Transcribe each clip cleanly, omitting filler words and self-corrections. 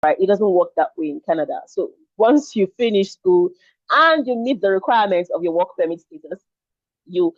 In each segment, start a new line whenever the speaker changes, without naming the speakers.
right? It doesn't work that way in Canada. So once you finish school and you meet the requirements of your work permit status, you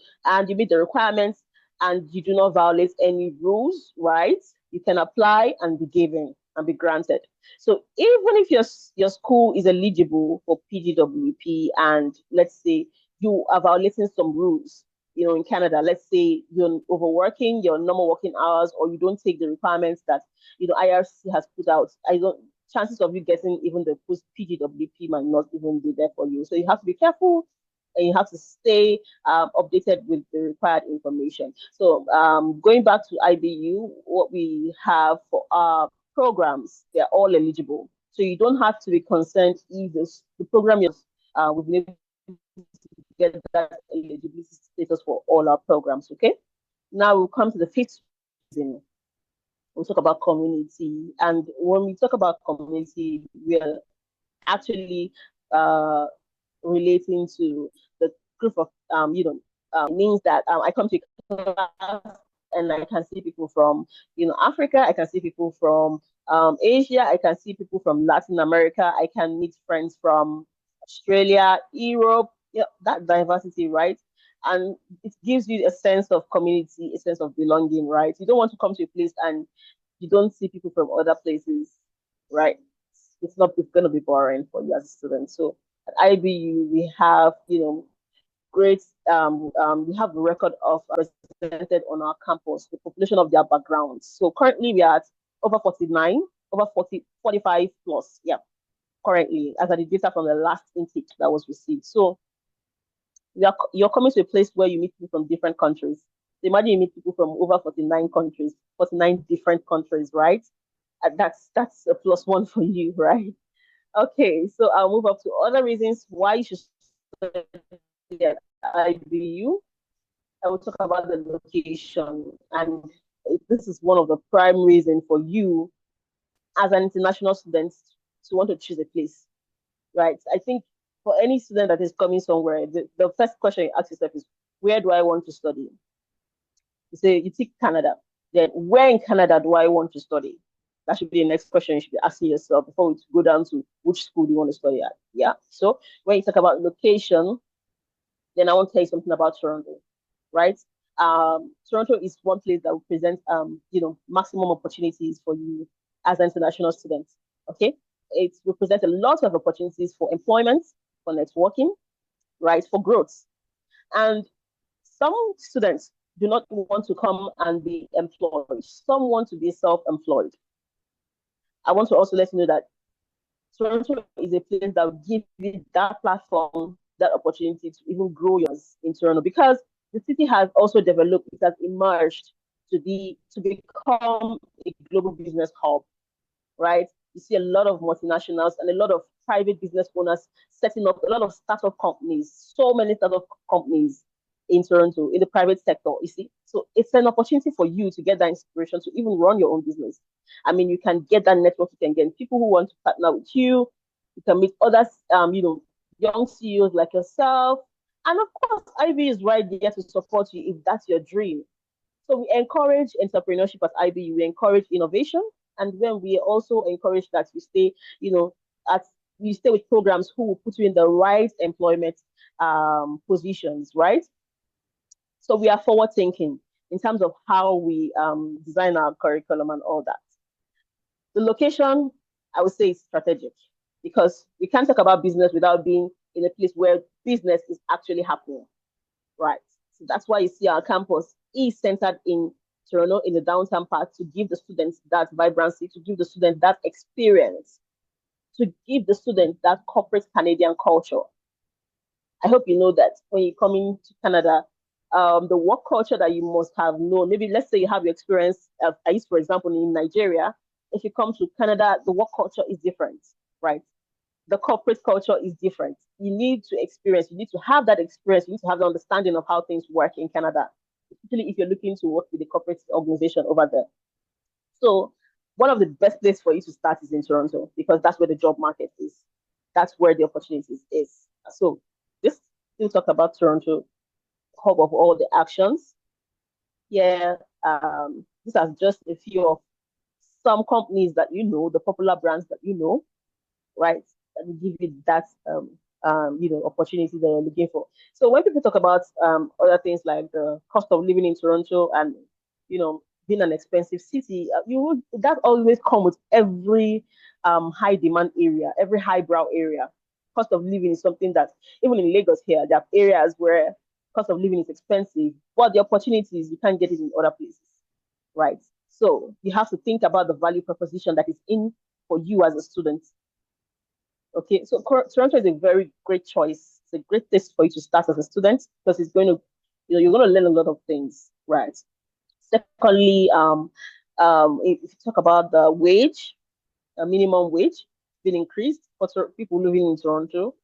you meet the requirements and you do not violate any rules, right? You can apply and be given and be granted. So even if your school is eligible for PGWP and let's say you are violating some rules, in Canada, let's say you're overworking your normal working hours or you don't take the requirements that IRC has put out, I don't chances of you getting even the post PGWP might not even be there for you. So you have to be careful and you have to stay updated with the required information. So going back to IBU, what we have for our programs, they're all eligible. So you don't have to be concerned if the program is we've been able to get that eligibility status for all our programs. Okay. Now we'll come to the fifth reason. We'll talk about community, and when we talk about community, we are actually uh, relating to the group of means that I come to class and I can see people from Africa, I can see people from Asia, I can see people from Latin America, I can meet friends from Australia, Europe, that diversity, right? And it gives you a sense of community, a sense of belonging, right? You don't want to come to a place and you don't see people from other places, right? It's going to be boring for you as a student. So at IBU, we have, great, we have a record of represented on our campus, the population of their backgrounds. So currently we are at over 49, over 40, 45 plus, yeah, currently, as at the data from the last intake that was received. So you're coming to a place where you meet people from different countries. So imagine you meet people from over 49 countries, 49 different countries, right? That's a plus one for you, right? Okay, so I'll move up to other reasons why you should study at IBU. I will talk about the location, and this is one of the prime reasons for you as an international student to want to choose a place, right? I think for any student that is coming somewhere, the first question you ask yourself is, where do I want to study? You say you take Canada, then where in Canada do I want to study? That should be the next question you should be asking yourself before we go down to which school do you want to study at. Yeah. So when you talk about location, then I want to tell you something about Toronto, right? Toronto is one place that will present, maximum opportunities for you as an international student. Okay, it will present a lot of opportunities for employment, for networking, right, for growth. And some students do not want to come and be employed. Some want to be self-employed. I want to also let you know that Toronto is a place that will give you that platform, that opportunity to even grow yours in Toronto because the city has also developed, it has emerged to become a global business hub, right? You see a lot of multinationals and a lot of private business owners setting up a lot of startup companies, so many startup companies in Toronto, in the private sector, you see. So it's an opportunity for you to get that inspiration to even run your own business. I mean, you can get that network, you can get people who want to partner with you, you can meet others, young CEOs like yourself. And of course, IB is right there to support you if that's your dream. So we encourage entrepreneurship at IBU. We encourage innovation, and then we also encourage that you stay, at you stay with programs who will put you in the right employment positions, right? So we are forward thinking in terms of how we design our curriculum and all that. The location, I would say, is strategic because we can't talk about business without being in a place where business is actually happening, right? So that's why you see our campus is centered in Toronto in the downtown part to give the students that vibrancy, to give the students that experience, to give the students that corporate Canadian culture. I hope you know that when you come into Canada, the work culture that you must have known. Maybe let's say you have your experience. I used, for example, in Nigeria. If you come to Canada, the work culture is different, right? The corporate culture is different. You need to experience, you need to have that experience, you need to have the understanding of how things work in Canada, especially if you're looking to work with a corporate organization over there. So one of the best places for you to start is in Toronto because that's where the job market is. That's where the opportunities is. So this still talk about Toronto, hub of all the actions. Yeah, these are just a few of some companies that you know, the popular brands that you know, right? That will give you that opportunity that you're looking for. So when people talk about other things like the cost of living in Toronto and being an expensive city, you would that always come with every high demand area, every highbrow area. Cost of living is something that even in Lagos here, there are areas where cost of living is expensive, but the opportunities you can't get it in other places, right? So you have to think about the value proposition that is in for you as a student. Okay, so Toronto is a very great choice. It's a great place for you to start as a student because it's going to, you're going to learn a lot of things, right? Secondly, if you talk about the wage, minimum wage being increased for people living in Toronto,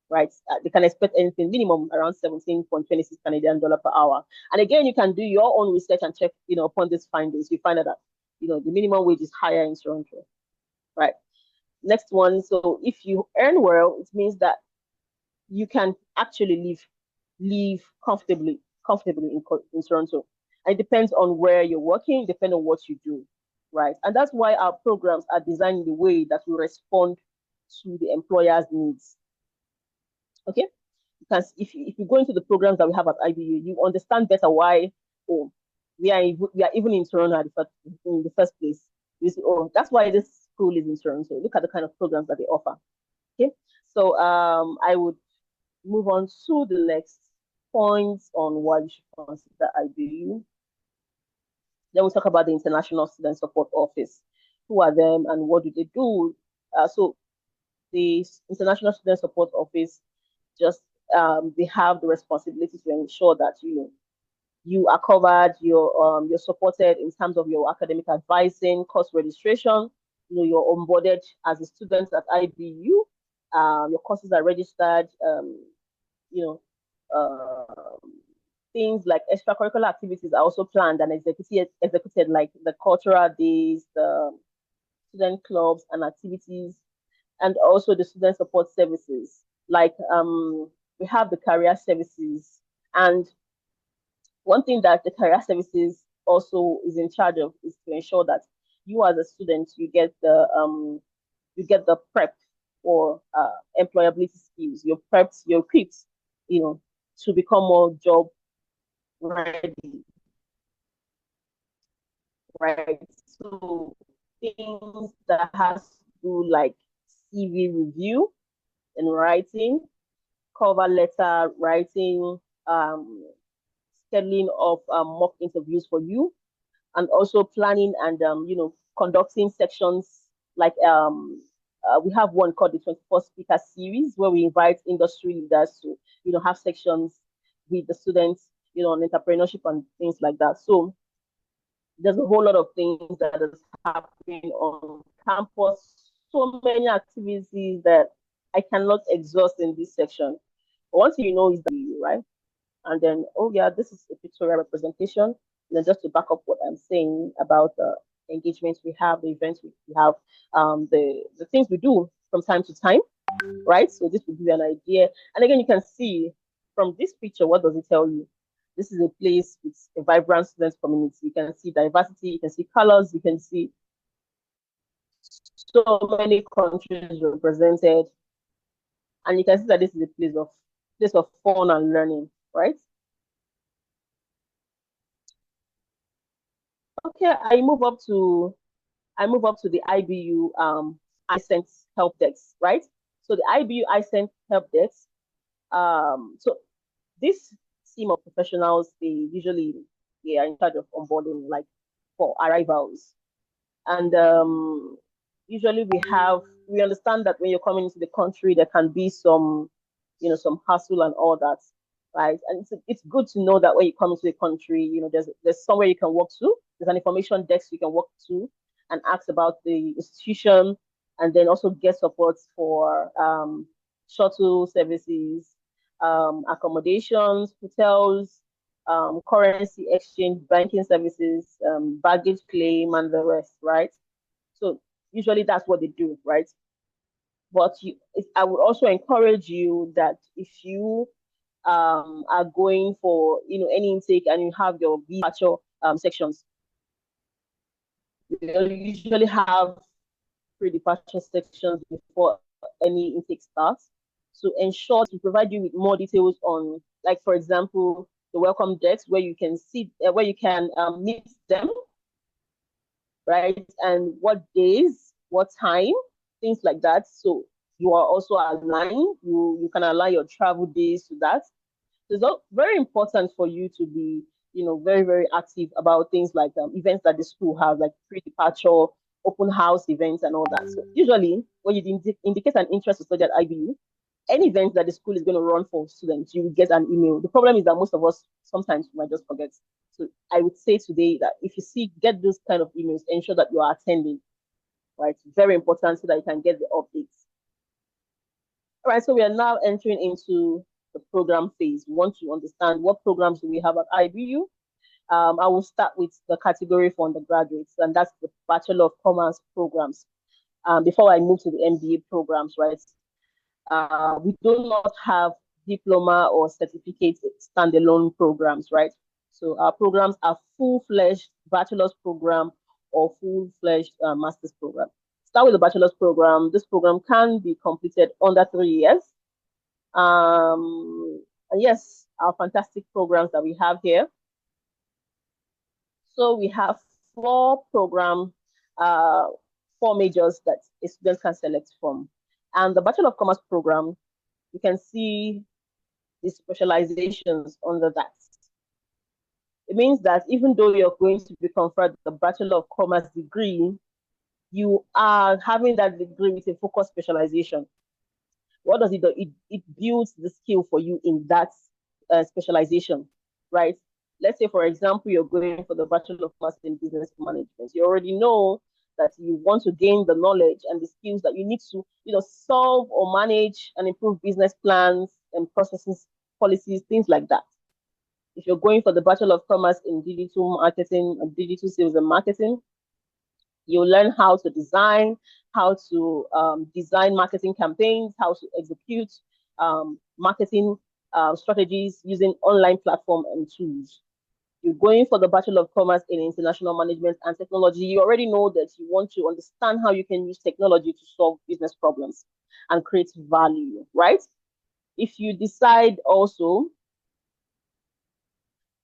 right? They can expect anything minimum around 17.26 Canadian dollar per hour. And again, you can do your own research and check, upon these findings. You find out that, the minimum wage is higher in Toronto, right? Next one. So if you earn well, it means that you can actually live comfortably in Toronto. And it depends on where you're working, depending on what you do, right? And that's why our programs are designed in the way that will respond to the employer's needs. Okay, because if you go into the programs that we have at IBU, you understand better why we are even in Toronto in the first place. You see, that's why this school is in Toronto. Look at the kind of programs that they offer. Okay, so I would move on to the next points on why you should consider IBU. Then we'll talk about the International Student Support Office. Who are them and what do they do? So the International Student Support Office just they have the responsibility to ensure that you are covered, you're supported in terms of your academic advising, course registration. You're onboarded as a student at IBU. Your courses are registered. You know, things like extracurricular activities are also planned and executed, like the cultural days, the student clubs and activities, and also the student support services. Like we have the career services, and one thing that the career services also is in charge of is to ensure that you as a student you get the prep for employability skills. You're equipped, to become more job ready, right? So things that has to do like CV review and writing, cover letter writing, scheduling of mock interviews for you, and also planning and conducting sections like we have one called the 24 speaker series where we invite industry leaders to have sections with the students on entrepreneurship and things like that. So there's a whole lot of things that is happening on campus, so many activities that I cannot exhaust in this section. But one thing is that right. And then, oh yeah, this is a pictorial representation. Just to back up what I'm saying about the engagements we have, the events we have, the things we do from time to time, right? So this will give you an idea. And again, you can see from this picture, what does it tell you? This is a place with a vibrant student community. You can see diversity, you can see colors, you can see so many countries represented, and you can see that this is a place of fun and learning, right? Okay, I move up to the IBU iSent help desk, right? So the IBU iSent help desk. So this team of professionals, they are in charge of onboarding, like for arrivals, and usually we understand that when you're coming into the country, there can be some hassle and all that, right? And it's good to know that when you come into the country, there's somewhere you can walk to. There's an information desk you can walk to and ask about the institution, and then also get support for shuttle services, accommodations, hotels, currency exchange, banking services, baggage claim, and the rest, right? So usually that's what they do, right? But I would also encourage you that if you are going for any intake and you have your virtual sections, We usually have pre-departure sections before any intake starts. So ensure to provide you with more details on, like for example, the welcome decks where you can see where you can meet them, right? And what days, what time, things like that. So you are also aligned. You can align your travel days to that. So it's very important for you to be, very, very active about things like events that the school has, like pre-departure, open house events, and all that. So usually, when you indicate an interest to study at IBU, any event that the school is going to run for students, you will get an email. The problem is that most of us sometimes might just forget. So I would say today that if you get those kind of emails, ensure that you are attending, right? Very important so that you can get the updates. All right, so we are now entering into the program phase. We want to understand what programs do we have at IBU. I will start with the category for undergraduates, and that's the Bachelor of Commerce programs. Before I move to the MBA programs, right? We do not have diploma or certificate standalone programs, right? So our programs are full-fledged bachelor's program or full-fledged master's program. Start with the bachelor's program. This program can be completed under 3 years. And yes, our fantastic programs that we have here. So we have 4 programs, 4 majors that a student can select from. And the Bachelor of Commerce program, you can see the specializations under that. It means that even though you're going to be conferred the Bachelor of Commerce degree, you are having that degree with a focused specialization. What does it do? It builds the skill for you in that specialization, right? Let's say, for example, you're going for the Bachelor of Commerce in Business Management. You already know that you want to gain the knowledge and the skills that you need to, solve or manage and improve business plans and processes, policies, things like that. If you're going for the Bachelor of Commerce in Digital Marketing and Digital Sales and Marketing, you learn how to design, how to design marketing campaigns, how to execute marketing strategies using online platform and tools. You're going for the Bachelor of Commerce in International Management and Technology. You already know that you want to understand how you can use technology to solve business problems and create value, right? If you decide also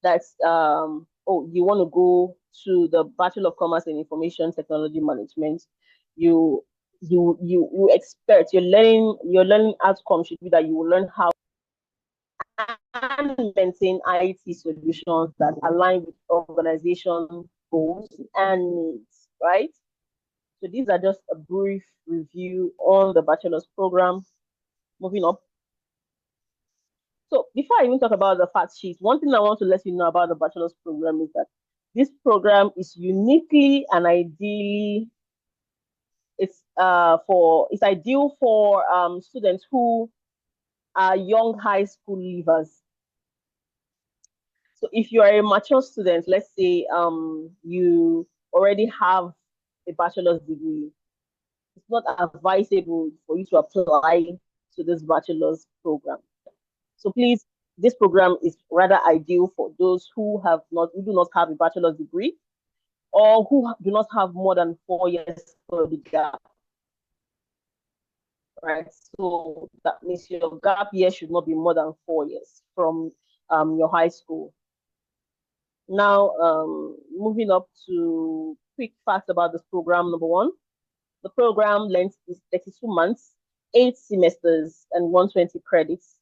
that you want to go to the Bachelor of Commerce in Information Technology Management, you expect your learning outcome should be that you will learn how and maintain IT solutions that align with organization goals and needs, right? So these are just a brief review on the bachelor's program. Moving up. So before I even talk about the fact sheet, one thing I want to let you know about the bachelor's program is that this program is uniquely and ideally it's ideal for students who are young high school leavers. So if you are a mature student, let's say you already have a bachelor's degree, it's not advisable for you to apply to this bachelor's program. So please, this program is rather ideal for those who do not have a bachelor's degree or who do not have more than 4 years for the gap. Right. So that means your gap year should not be more than 4 years from your high school. Now, moving up to quick facts about this program. Number 1, the program length is 32 months, 8 semesters, and 120 credits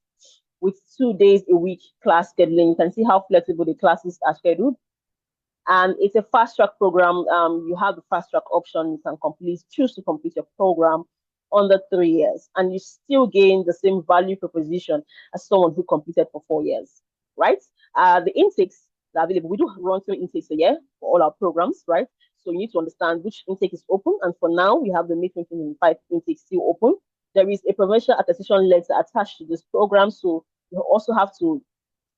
with 2 days a week class scheduling. You can see how flexible the classes are scheduled. And it's a fast track program. You have the fast track option. You can choose to complete your program under 3 years, and you still gain the same value proposition as someone who completed for 4 years, right? The intakes are available. We do run 3 intakes a year for all our programs, right? So you need to understand which intake is open. And for now, we have the May 2025 intake still open. There is a provincial attestation letter attached to this program. So you also have to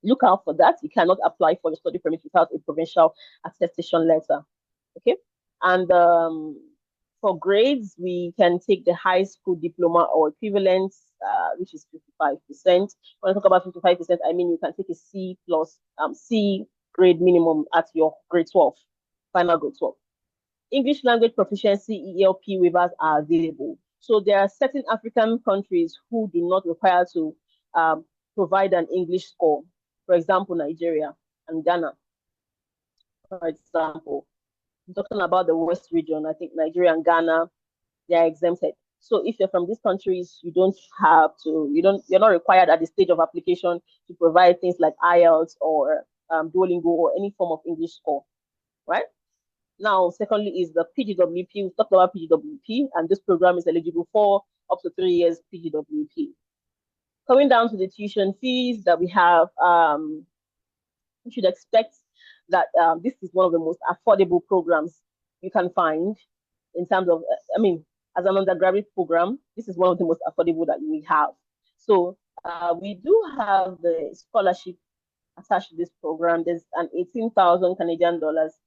look out for that. You cannot apply for the study permit without a provincial attestation letter. Okay. And for grades, we can take the high school diploma or equivalent, which is 55%. When I talk about 55%, I mean you can take a C plus C grade minimum at your grade 12, final grade 12. English language proficiency ELP waivers are available. So there are certain African countries who do not require to provide an English score. For example, Nigeria and Ghana, for example. I'm talking about the West region. I think Nigeria and Ghana, they are exempted. So if you're from these countries, you're not required at the stage of application to provide things like IELTS or Duolingo or any form of English score, right? Now, secondly, is the PGWP. We've talked about PGWP, and this program is eligible for up to 3 years PGWP. Coming down to the tuition fees that we have, you should expect that this is one of the most affordable programs you can find in terms of, as an undergraduate program, this is one of the most affordable that we have. So we do have the scholarship attached to this program. There's an 18,000 Canadian dollars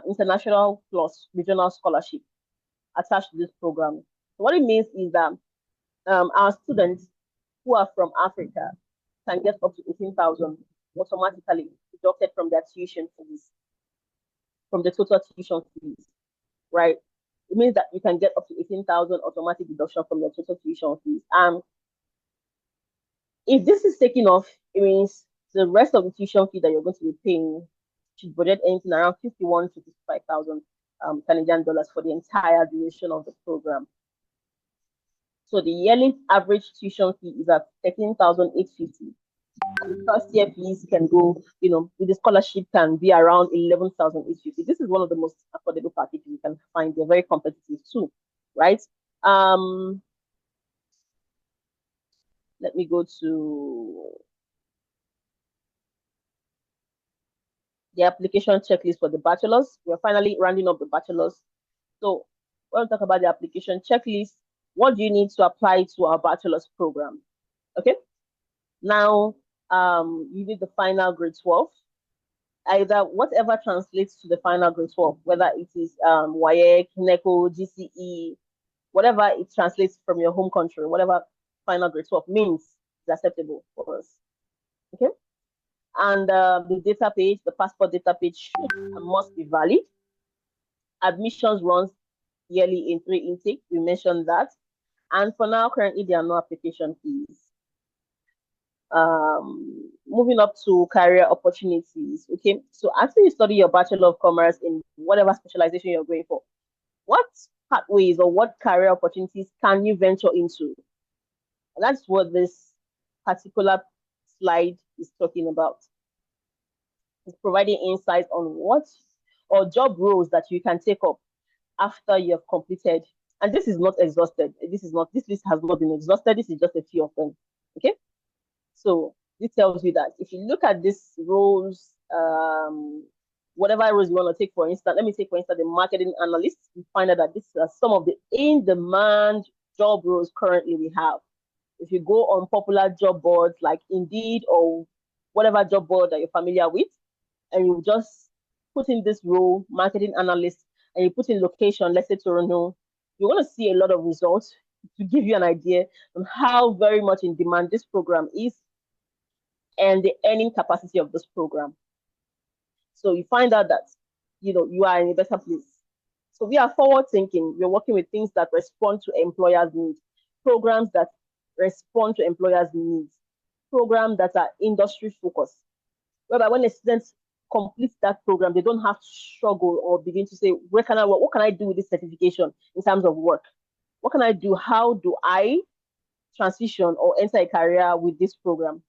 international plus regional scholarship attached to this program. So what it means is that our students who are from Africa can get up to 18,000 automatically deducted from their tuition fees, from the total tuition fees, right? It means that you can get up to 18,000 automatic deduction from your total tuition fees. If this is taken off, it means the rest of the tuition fee that you're going to be paying should budget anything around 51 to 55,000 Canadian dollars for the entire duration of the program. So the yearly average tuition fee is at 13,850. And the first year fees can go, with the scholarship can be around 11,850. This is one of the most affordable packages you can find. They're very competitive too, right? Let me go to the application checklist for the bachelors. We're finally rounding up the bachelors. So when we talk about the application checklist, what do you need to apply to our bachelor's program? Okay. Now, you need the final grade 12, either whatever translates to the final grade 12, whether it is WAEC, NECO, GCE, whatever it translates from your home country, whatever final grade 12 means is acceptable for us. Okay. And the data page, the passport data page should and must be valid. Admissions runs yearly in 3 intakes. We mentioned that. And for now, currently, there are no application fees. Moving up to career opportunities. Okay, so after you study your Bachelor of Commerce in whatever specialization you're going for, what pathways or what career opportunities can you venture into? And that's what this particular slide is talking about. It's providing insights on what or job roles that you can take up after you have completed. And this is not exhausted. This list has not been exhausted. This is just a few of them. Okay. So this tells you that if you look at these roles, whatever roles you want to take, for instance, let me take, for instance, the marketing analyst. You find out that these are some of the in-demand job roles currently we have. If you go on popular job boards like Indeed or whatever job board that you're familiar with, and you just put in this role, marketing analyst, and you put in location, let's say Toronto, you're going to see a lot of results to give you an idea on how very much in demand this program is and the earning capacity of this program. So you find out that, you are in a better place. So we are forward thinking. We're working with things that respond to employers' needs, programs that respond to employers' needs, programs that are industry focused. Whereby when a student completes that program, they don't have to struggle or begin to say, where can I work? What can I do with this certification in terms of work? What can I do? How do I transition or enter a career with this program?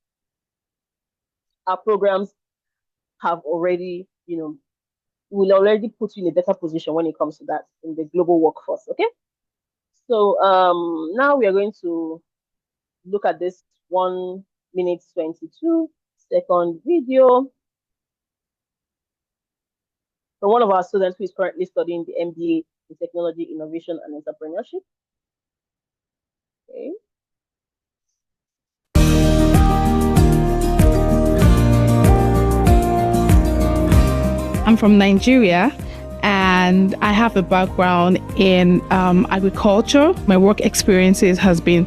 Our programs have already, will already put you in a better position when it comes to that in the global workforce. Okay. So now we are going to look at this 1 minute 22 second video from one of our students who is currently studying the MBA in Technology, Innovation, and Entrepreneurship. Okay.
I'm from Nigeria and I have a background in agriculture. My work experiences has been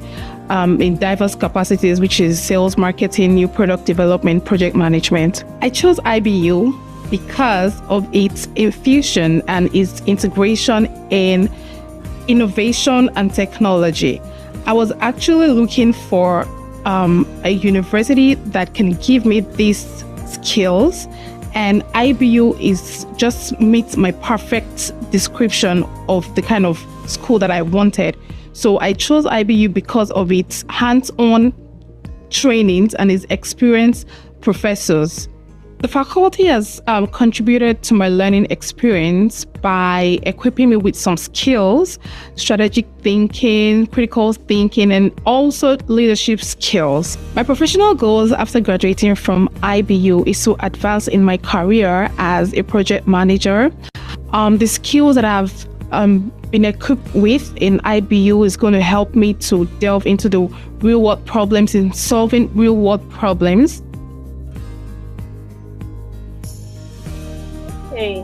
in diverse capacities, which is sales, marketing, new product development, project management. I chose IBU because of its infusion and its integration in innovation and technology. I was actually looking for a university that can give me these skills, and IBU is just meets my perfect description of the kind of school that I wanted. So I chose IBU because of its hands-on trainings and its experienced professors. The faculty has contributed to my learning experience by equipping me with some skills, strategic thinking, critical thinking, and also leadership skills. My professional goals after graduating from IBU is to advance in my career as a project manager. The skills that I've been equipped with in IBU is going to help me to delve into the real world problems in solving real world problems.
Okay.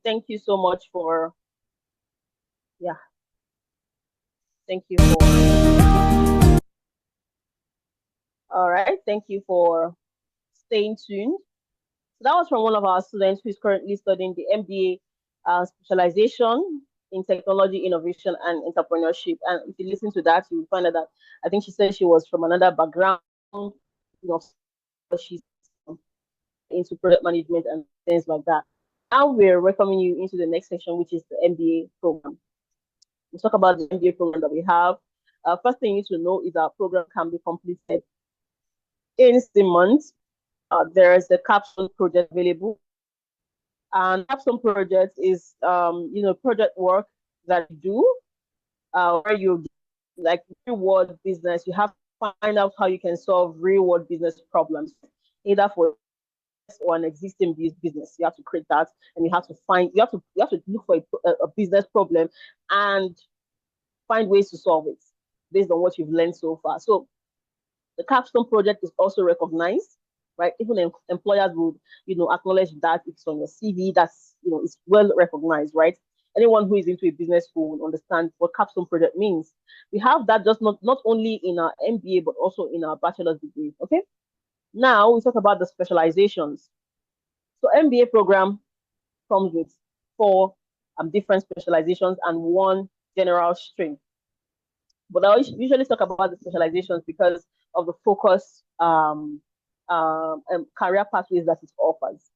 Thank you so much for, yeah, thank you for, all right, thank you for staying tuned. So that was from one of our students who is currently studying the MBA specialization in technology, innovation, and entrepreneurship. And if you listen to that, you will find out that I think she said she was from another background, you know, she's into product management and things like that. Now we're welcoming you into the next section, which is the MBA program. We'll talk about the MBA program that we have. First thing you need to know is our program can be completed in 6 months. There is a capstone project available. And capstone project is, project work that you do, where you like real world business. You have to find out how you can solve real world business problems, either for or an existing business. You have to create that, and you have to look for a business problem and find ways to solve it based on what you've learned so far. So the capstone project is also recognized, right? Even employers would, acknowledge that it's on your CV. That's, it's well recognized, right? Anyone who is into a business school will understand what capstone project means. We have that just not only in our MBA, but also in our bachelor's degree, okay? Now we talk about the specializations. So MBA program comes with 4 different specializations and 1 general stream. But I usually talk about the specializations because of the focus career pathways that it offers.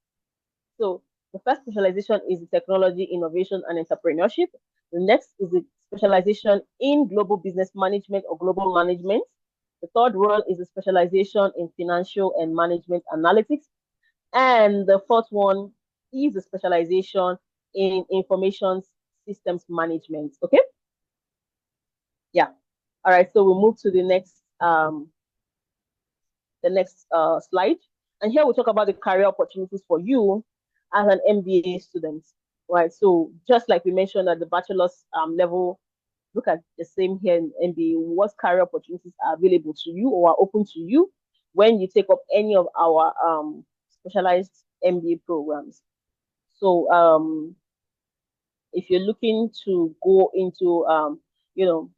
So the first specialization is the technology, innovation, and entrepreneurship. The next is the specialization in global business management or global management. The third one is the specialization in financial and management analytics. And the fourth one is the specialization in information systems management. Okay. Yeah. All right. So we'll move to the next slide. And here we'll talk about the career opportunities for you as an MBA student, right? So just like we mentioned at the bachelor's level, look at the same here in MBA. What career opportunities are available to you or are open to you when you take up any of our specialized MBA programs? So if you're looking to go into, to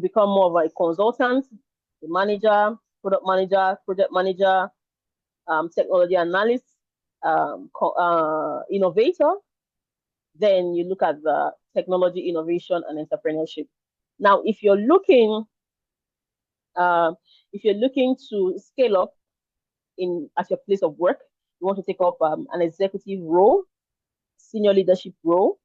become more of a consultant, a manager, product manager, project manager, technology analyst, innovator, then you look at the technology, innovation, and entrepreneurship. Now, if you're looking to scale up at your place of work, you want to take up an executive role, senior leadership role,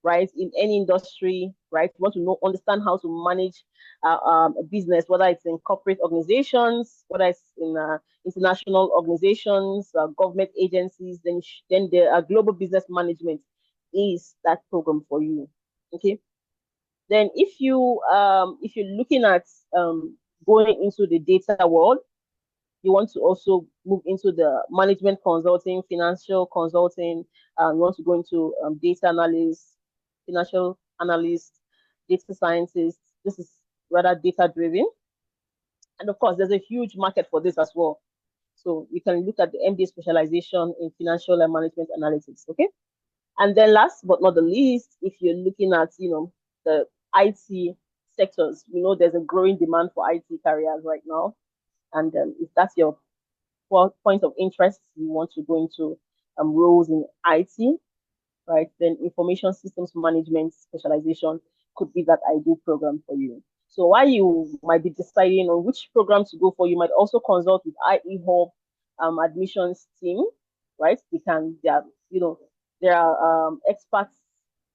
right, in any industry, right? You want to understand how to manage a business, whether it's in corporate organizations, whether it's in international organizations, government agencies, then the global business management is that program for you. Okay. Then if you're looking at going into the data world, you want to also move into the management consulting, financial consulting, you want to go into data analysis, financial analyst, data scientist. This is rather data driven. And of course, there's a huge market for this as well. So you can look at the MBA specialization in financial and management analytics, okay? And then last but not the least, if you're looking at, the IT sectors, there's a growing demand for IT careers right now. And if that's your point of interest, you want to go into roles in IT, right? Then information systems management specialization could be that ideal program for you. So while you might be deciding on which program to go for, you might also consult with IE Hub admissions team, right? They are, there are experts,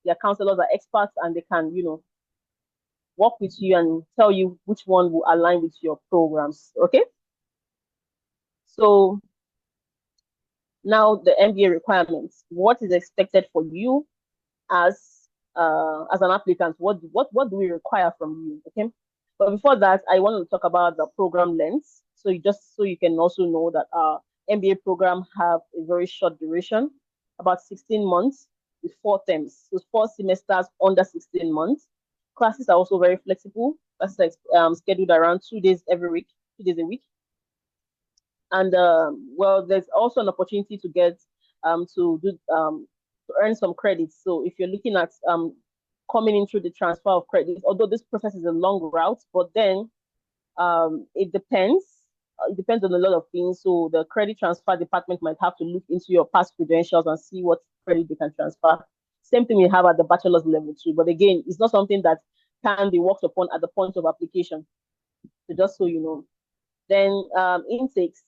their counselors are experts, and they can, work with you and tell you which one will align with your programs. Okay. So now the MBA requirements. What is expected for you as an applicant? What do we require from you? Okay. But before that, I want to talk about the program length. So you can also know that our MBA program have a very short duration, about 16 months with 4 terms. So 4 semesters under 16 months. Classes are also very flexible. Classes are scheduled around 2 days every week, 2 days a week. And well, there's also an opportunity to get to earn some credits. So if you're looking at coming in through the transfer of credits, although this process is a long route, but then it depends. It depends on a lot of things. So the credit transfer department might have to look into your past credentials and see what credit they can transfer. Same thing we have at the bachelor's level too. But again, it's not something that can be worked upon at the point of application. So just so you know. Then intakes,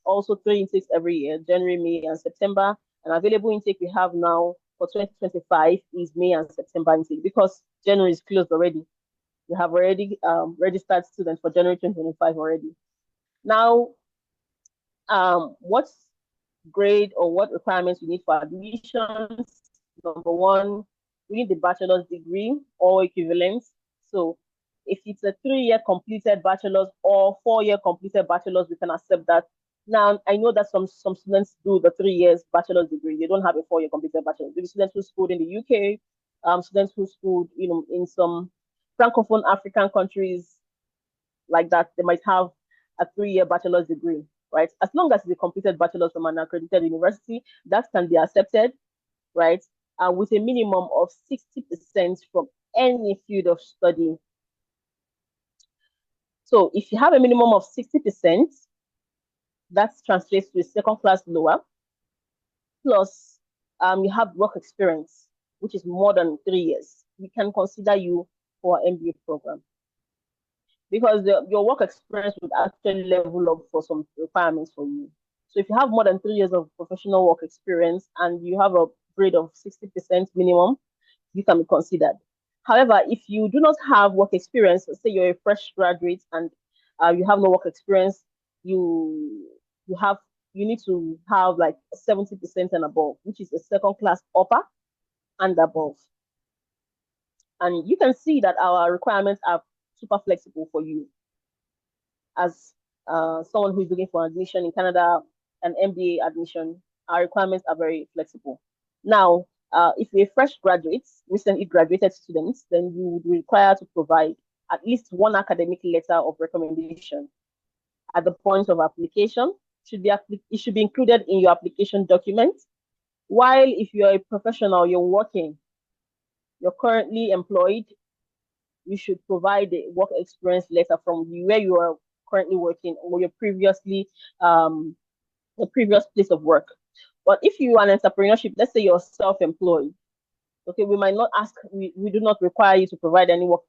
also 3 intakes every year, January, May, and September. And available intake we have now for 2025 is May and September intake, because January is closed already. We have already registered students for January 2025 already. Now, what grade or what requirements you need for admissions? Number one, we need the bachelor's degree or equivalent. So if it's a 3-year completed bachelor's or 4-year completed bachelor's, we can accept that. Now, I know that some students do the 3 years bachelor's degree. They don't have a 4-year completed bachelor's. Maybe students who schooled in the UK, students who schooled, in some Francophone African countries like that, they might have a 3-year bachelor's degree, right? As long as it's a completed bachelor's from an accredited university, that can be accepted, right? With a minimum of 60% from any field of study. So if you have a minimum of 60%, that translates to a second class lower, plus you have work experience, which is more than 3 years. We can consider you for an MBA program, because your work experience would actually level up for some requirements for you. So if you have more than 3 years of professional work experience and you have a grade of 60% minimum, you can be considered. However, if you do not have work experience, say you're a fresh graduate and you have no work experience, you need to have like 70% and above, which is a second class upper and above. And you can see that our requirements are super flexible for you. As someone who is looking for admission in Canada, an MBA admission, our requirements are very flexible. Now, if you're a fresh graduate, recently graduated students, then you would be required to provide at least one academic letter of recommendation at the point of application. It should be included in your application document. While if you're a professional, you're currently employed, you should provide a work experience letter from where you are currently working or your previous place of work. But if you are an entrepreneurship, let's say you're self-employed, okay, we might not ask, we do not require you to provide any work,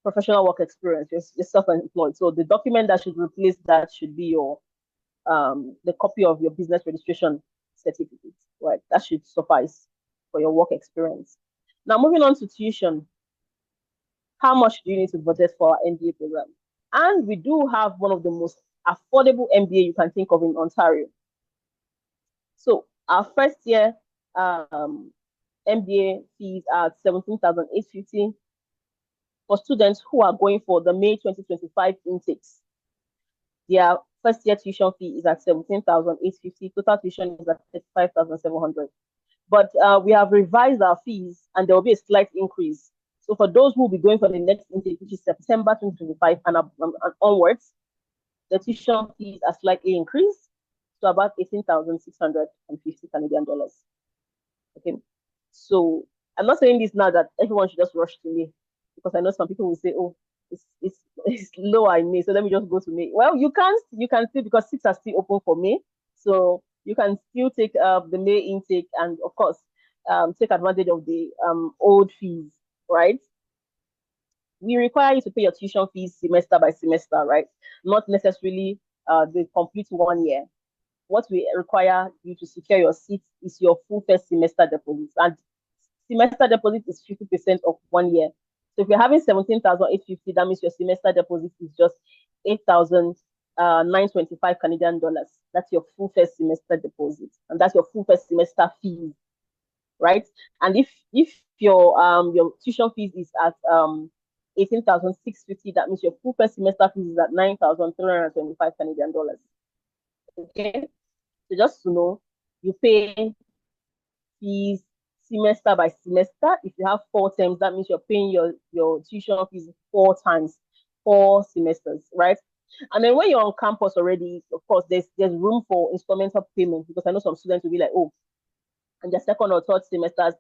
professional work experience. You're self-employed. So the document that should replace that should be your the copy of your business registration certificate, right? That should suffice for your work experience. Now, moving on to tuition. How much do you need to budget for our MBA program? And we do have one of the most affordable MBA you can think of in Ontario. So our first year MBA fees are 17,850 for students who are going for the May 2025 intakes. Their first year tuition fee is at 17,850. Total tuition is at 35,700. But we have revised our fees, and there will be a slight increase. So for those who will be going for the next intake, which is September 2025 and onwards, the tuition fees are slightly increased to about 18,650 Canadian dollars. Okay, so I'm not saying this now that everyone should just rush to me, because I know some people will say, oh, it's lower in May, so let me just go to May. Well, you can still, because seats are still open for May, so you can still take the May intake, and of course take advantage of the old fees, right? We require you to pay your tuition fees semester by semester, right? Not necessarily the complete 1 year. What we require you to secure your seat is your full first semester deposit, and semester deposit is 50% of 1 year. So if you're having 17,850, that means your semester deposit is just 8,925 Canadian dollars. That's your full first semester deposit, and that's your full first semester fee, right? And if your tuition fees is at 18,650, that means your full first semester fees is at 9,325 Canadian dollars. Okay, so just to know, you pay fees semester by semester. If you have 4 terms, that means you're paying your tuition fees 4 times, 4 semesters, right? And then when you're on campus already, of course, there's room for installmental payment, because I know some students will be like, oh, and their second or third semesters,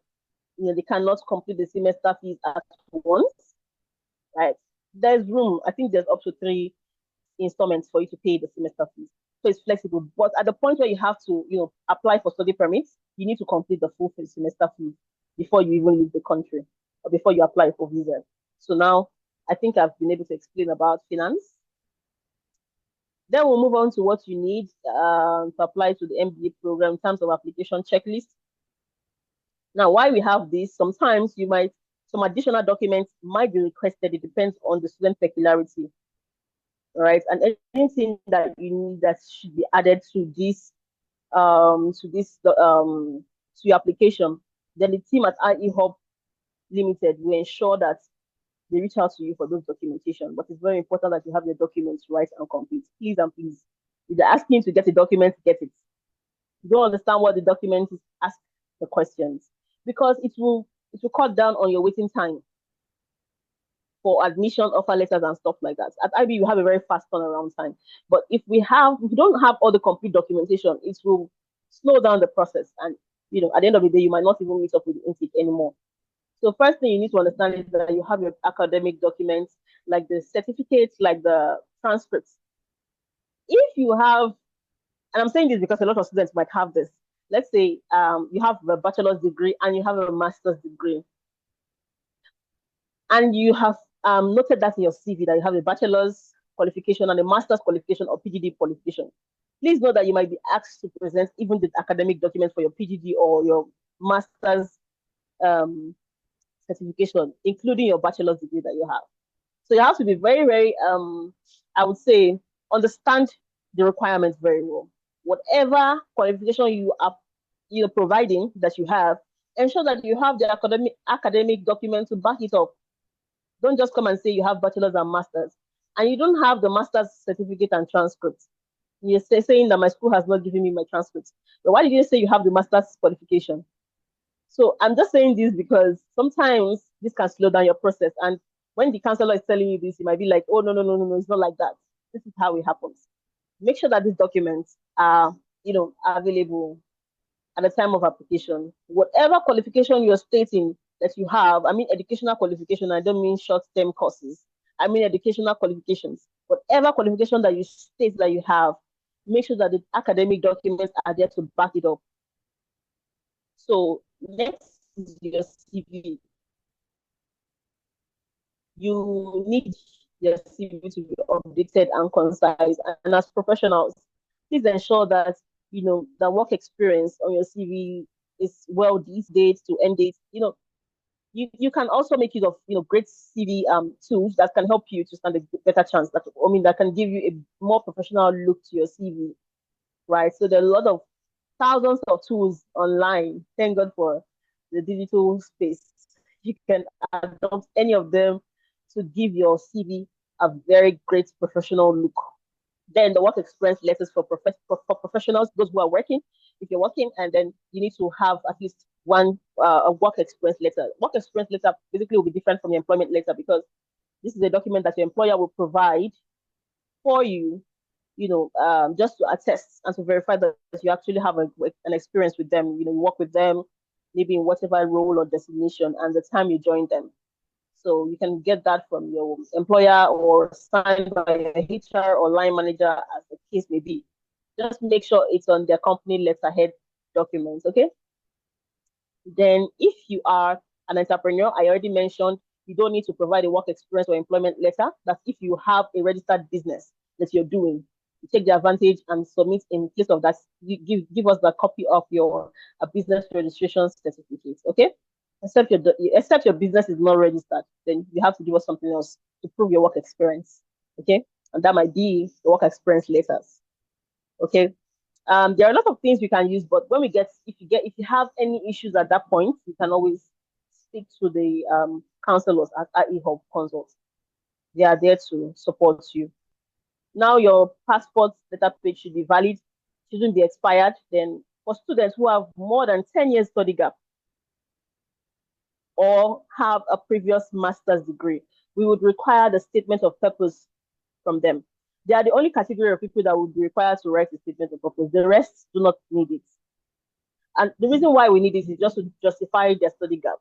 they cannot complete the semester fees at once, right? There's room. I think there's up to 3 installments for you to pay the semester fees. So it's flexible. But at the point where you have to, apply for study permits, you need to complete the full semester fees before you even leave the country, or before you apply for visa. So now I think I've been able to explain about finance. Then we'll move on to what you need to apply to the MBA program in terms of application checklist. Now, why we have this, sometimes some additional documents might be requested. It depends on the student peculiarity, right? And anything that you need that should be added to your application, then the team at IE Hub Limited will ensure that they reach out to you for those documentation. But it's very important that you have your documents right and complete. Please and please, if they're asking you to get a document, get it. If you don't understand what the document is, ask the questions, because it will cut down on your waiting time for admission, offer letters, and stuff like that. At IB, you have a very fast turnaround time. But if we don't have all the complete documentation, it will slow down the process. And at the end of the day, you might not even meet up with the intake anymore. So first thing you need to understand is that you have your academic documents, like the certificates, like the transcripts. If you have, and I'm saying this because a lot of students might have this. Let's say you have a bachelor's degree and you have a master's degree, and you have noted that in your CV that you have a bachelor's qualification and a master's qualification or PGD qualification. Please know that you might be asked to present even the academic documents for your PGD or your master's certification, including your bachelor's degree that you have. So you have to be very, very, I would say, understand the requirements very well. Whatever qualification you are providing that you have, ensure that you have the academic document to back it up. Don't just come and say you have bachelor's and master's, and you don't have the master's certificate and transcript. You're saying that my school has not given me my transcripts. But why did you say you have the master's qualification? So I'm just saying this because sometimes this can slow down your process. And when the counselor is telling you this, you might be like, oh, no, it's not like that. This is how it happens. Make sure that these documents are, available at the time of application. Whatever qualification you're stating that you have, I mean educational qualification, I don't mean short-term courses. I mean educational qualifications. Whatever qualification that you state that you have, make sure that the academic documents are there to back it up. So next is your CV. You need your CV to be updated and concise. And as professionals, please ensure that the work experience on your CV is well these dates to end dates. You can also make use of great CV tools that can help you to stand a better chance. That can give you a more professional look to your CV, right? So there are a lot of thousands of tools online. Thank God for the digital space. You can adopt any of them to give your CV a very great professional look. Then the work experience letters for professionals, those who are working. If you're working, and then you need to have at least one a work experience letter. Work experience letter basically will be different from your employment letter, because this is a document that your employer will provide for you, just to attest and to verify that you actually have an experience with them. You work with them, maybe in whatever role or designation, and the time you join them. So you can get that from your employer or signed by a HR or line manager, as the case may be. Just make sure it's on their company letterhead documents, okay? Then if you are an entrepreneur, I already mentioned you don't need to provide a work experience or employment letter. That's if you have a registered business that you're doing. You take the advantage and submit in place of that. You give us the copy of your business registration certificate, okay? Except your business is not registered, then you have to give us something else to prove your work experience, okay? And that might be the work experience letters, okay? There are a lot of things we can use, but when if you have any issues at that point, you can always speak to the counselors at IE Hub Consult. They are there to support you. Now your passport data page should be valid, shouldn't be expired. Then for students who have more than 10 years study gap or have a previous master's degree, we would require the statement of purpose from them. They are the only category of people that would be required to write a statement of purpose. The rest do not need it. And the reason why we need it is just to justify their study gap.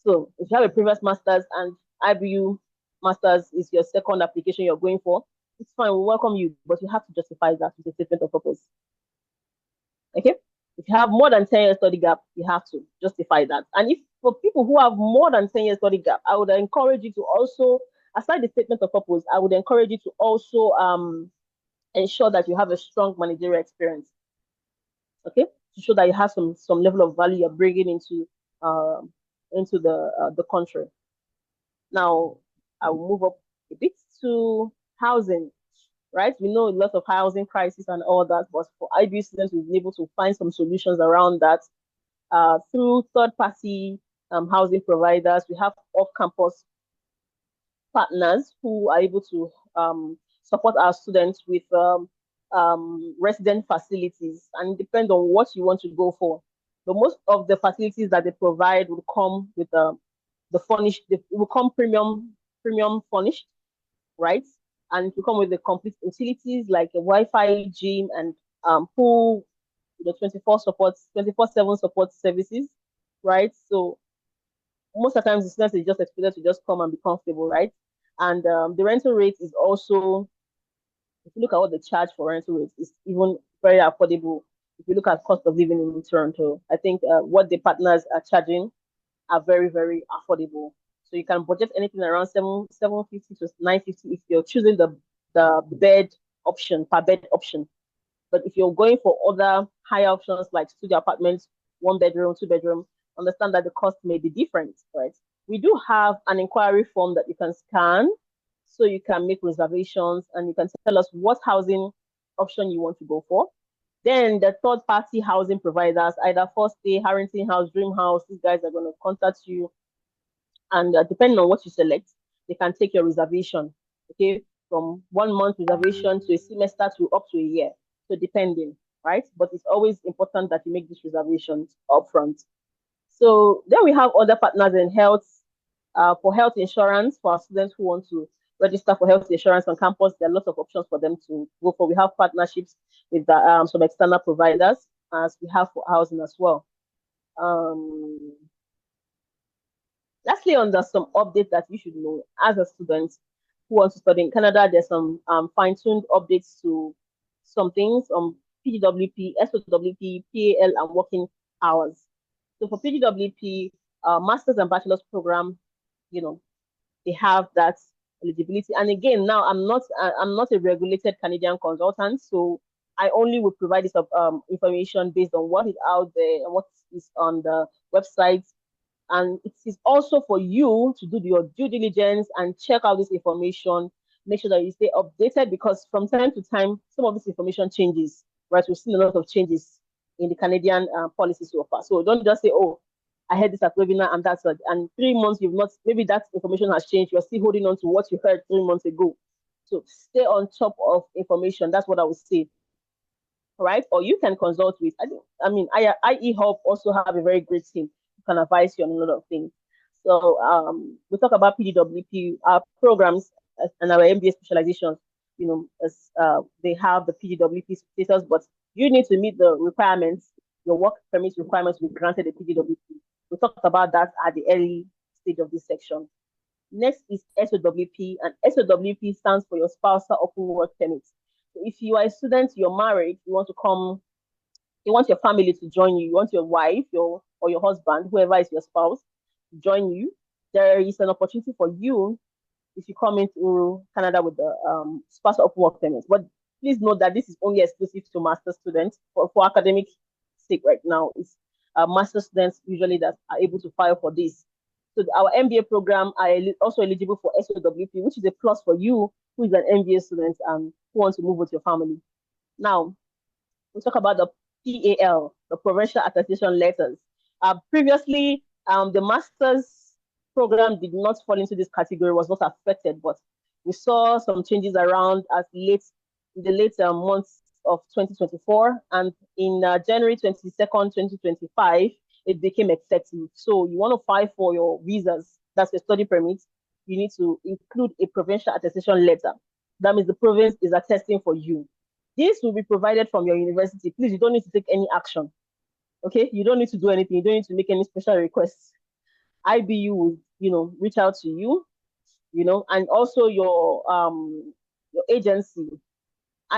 So if you have a previous master's and IBU master's is your second application you're going for, it's fine, we welcome you, but you have to justify that with a statement of purpose. Okay? If you have more than 10 years study gap, you have to justify that. And if for people who have more than 10 years study gap, I would encourage you to also, aside the statement of purpose, I would encourage you to also ensure that you have a strong managerial experience. Okay, to show that you have some level of value you're bringing into the country. Now, I will move up a bit to housing. Right, we know a lot of housing crisis and all that, but for IBU students, we've been able to find some solutions around that through third-party housing providers. We have off-campus partners who are able to support our students with resident facilities, and it depends on what you want to go for. But most of the facilities that they provide will come with the furnished. It will come premium furnished, right? And it will come with the complete utilities like a Wi-Fi, gym, and pool. The 24/7 support services, right? So most of the times the students is just expected to just come and be comfortable, right? And the rental rate is also, if you look at what they charge for rental rates, it's even very affordable. If you look at cost of living in Toronto, I think what the partners are charging are very, very affordable. So you can budget anything around 750 to 950 if you're choosing the bed option, per bed option. But if you're going for other higher options like studio apartments, 1 bedroom, 2 bedroom, understand that the cost may be different, right? We do have an inquiry form that you can scan so you can make reservations and you can tell us what housing option you want to go for. Then the third-party housing providers, either First Stay, Harrington House, Dream House, these guys are going to contact you. And depending on what you select, they can take your reservation, okay, from 1 month reservation to a semester to up to a year. So depending, right? But it's always important that you make these reservations upfront. So then we have other partners in health, for health insurance for our students who want to register for health insurance on campus. There are lots of options for them to go for. We have partnerships with some external providers, as we have for housing as well. Lastly, under some updates that you should know as a student who wants to study in Canada, there's some fine-tuned updates to some things on PGWP, SOWP, PAL, and working hours. So for PGWP, master's and bachelor's program, they have that eligibility. And again, now I'm not a regulated Canadian consultant, so I only will provide this information based on what is out there and what is on the website. And it is also for you to do your due diligence and check out this information. Make sure that you stay updated, because from time to time, some of this information changes, right? We've seen a lot of changes in the Canadian policy so far. So don't just say, oh, I heard this at webinar and that's it. And 3 months, you've not, maybe that information has changed. You're still holding on to what you heard 3 months ago. So stay on top of information. That's what I would say. Right? Or you can consult with, IE Hub also have a very great team who can advise you on a lot of things. So we talk about PGWP, our programs and our MBA specializations, as they have the PGWP status, but you need to meet the requirements. Your work permit requirements will be granted a PGWP. We talked about that at the early stage of this section. Next is SOWP, and SOWP stands for your spousal open work permit. So if you are a student, you're married, you want to come, you want your family to join you, you want your wife, or your husband, whoever is your spouse, to join you, there is an opportunity for you if you come into Canada with the spousal open work permit. But please note that this is only exclusive to master students for academic sake right now. It's master students usually that are able to file for this. So our MBA program are also eligible for SOWP, which is a plus for you who is an MBA student and who wants to move with your family. Now, we'll talk about the PAL, the Provincial Attestation Letters. Previously, the master's program did not fall into this category, was not affected, but we saw some changes around in the late months of 2024, and in January 22nd, 2025, it became effective. So you want to file for your visas, that's a study permit, you need to include a provincial attestation letter. That means the province is attesting for you. This will be provided from your university. Please, you don't need to take any action. Okay, you don't need to do anything. You don't need to make any special requests. IBU will, reach out to you, and also your agency,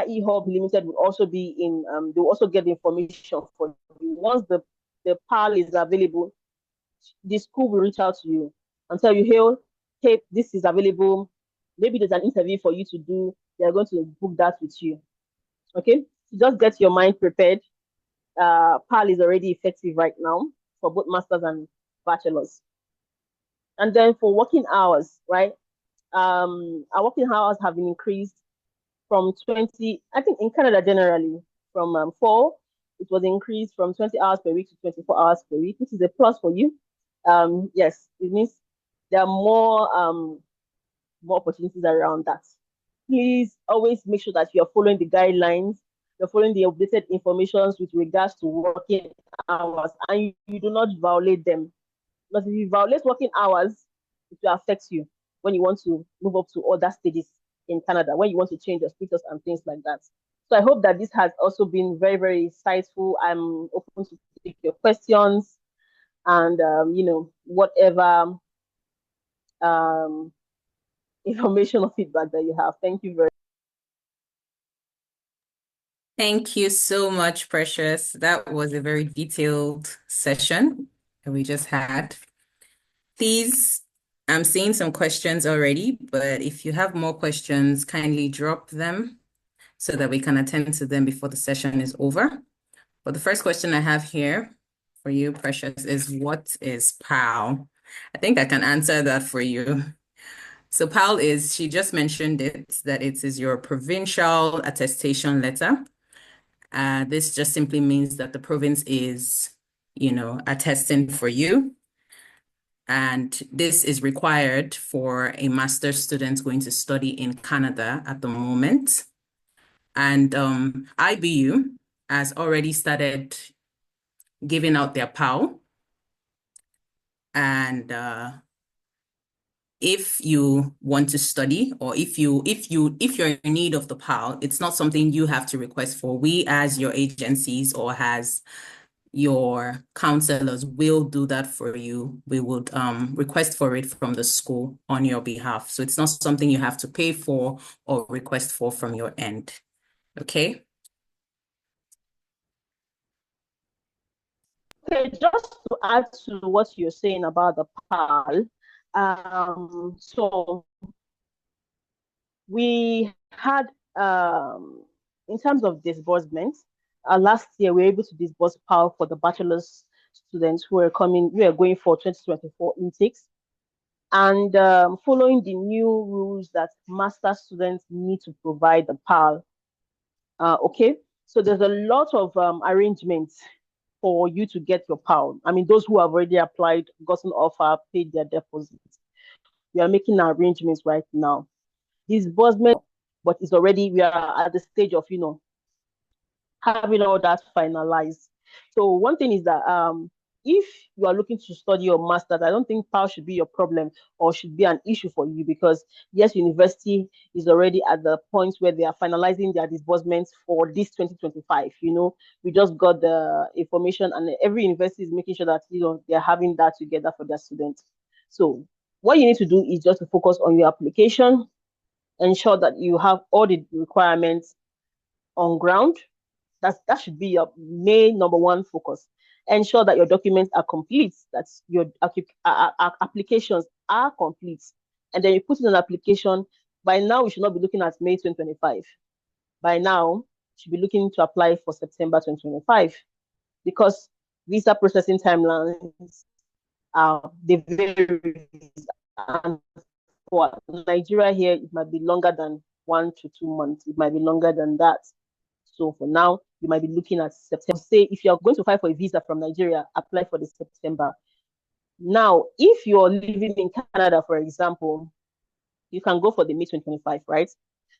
IE Hub Limited, will also be in. They will also get the information for you. Once the PAL is available, the school will reach out to you and tell you, hey, this is available. Maybe there's an interview for you to do. They're going to book that with you. Okay, so just get your mind prepared. PAL is already effective right now for both masters and bachelors. And then for working hours, right? Our working hours have been increased from 20, I think in Canada generally, from 4, it was increased from 20 hours per week to 24 hours per week, which is a plus for you. Yes, it means there are more opportunities around that. Please always make sure that you are following the guidelines, you're following the updated information with regards to working hours, and you do not violate them. Because if you violate working hours, it will affect you when you want to move up to other stages in Canada, when you want to change your status and things like that. So I hope that this has also been very, very insightful. I'm open to take your questions and, whatever information or feedback that you have. Thank you very much.
Thank you so much, Precious. That was a very detailed session that we just had. Please, I'm seeing some questions already, but if you have more questions, kindly drop them so that we can attend to them before the session is over. But the first question I have here for you, Precious, is what is PAL? I think I can answer that for you. So PAL is, she just mentioned it, that it is your provincial attestation letter. This just simply means that the province is, attesting for you. And this is required for a master's student going to study in Canada at the moment. And IBU has already started giving out their PAL. And if you want to study, or if you're in need of the PAL, it's not something you have to request for. We, as your agencies or as your counselors, will do that for you. We would request for it from the school on your behalf. So it's not something you have to pay for or request for from your end. Okay?
Okay, just to add to what you're saying about the PAL, so we had, in terms of disbursement, last year we were able to disburse PAL for the bachelor's students who are going for 2024 intakes. And following the new rules that master students need to provide the PAL. Okay, so there's a lot of arrangements for you to get your PAL. I mean, those who have already applied, gotten offer, paid their deposits. We are making arrangements right now. Disbursement, but we are at the stage of, having all that finalized. So one thing is that if you are looking to study your master's, I don't think PAL should be your problem or should be an issue for you, because yes, university is already at the point where they are finalizing their disbursements for this 2025. We just got the information, and every university is making sure that they're having that together for their students. So what you need to do is just to focus on your application, ensure that you have all the requirements on ground. That should be your main number one focus. Ensure that your documents are complete, that your applications are complete. And then you put in an application. By now, we should not be looking at May 2025. By now, you should be looking to apply for September 2025 because visa processing timelines they vary. And for Nigeria here, it might be longer than 1 to 2 months. It might be longer than that. So for now, you might be looking at September. Say if you're going to file for a visa from Nigeria, apply for the September. Now, if you're living in Canada, for example, you can go for the May 2025, right?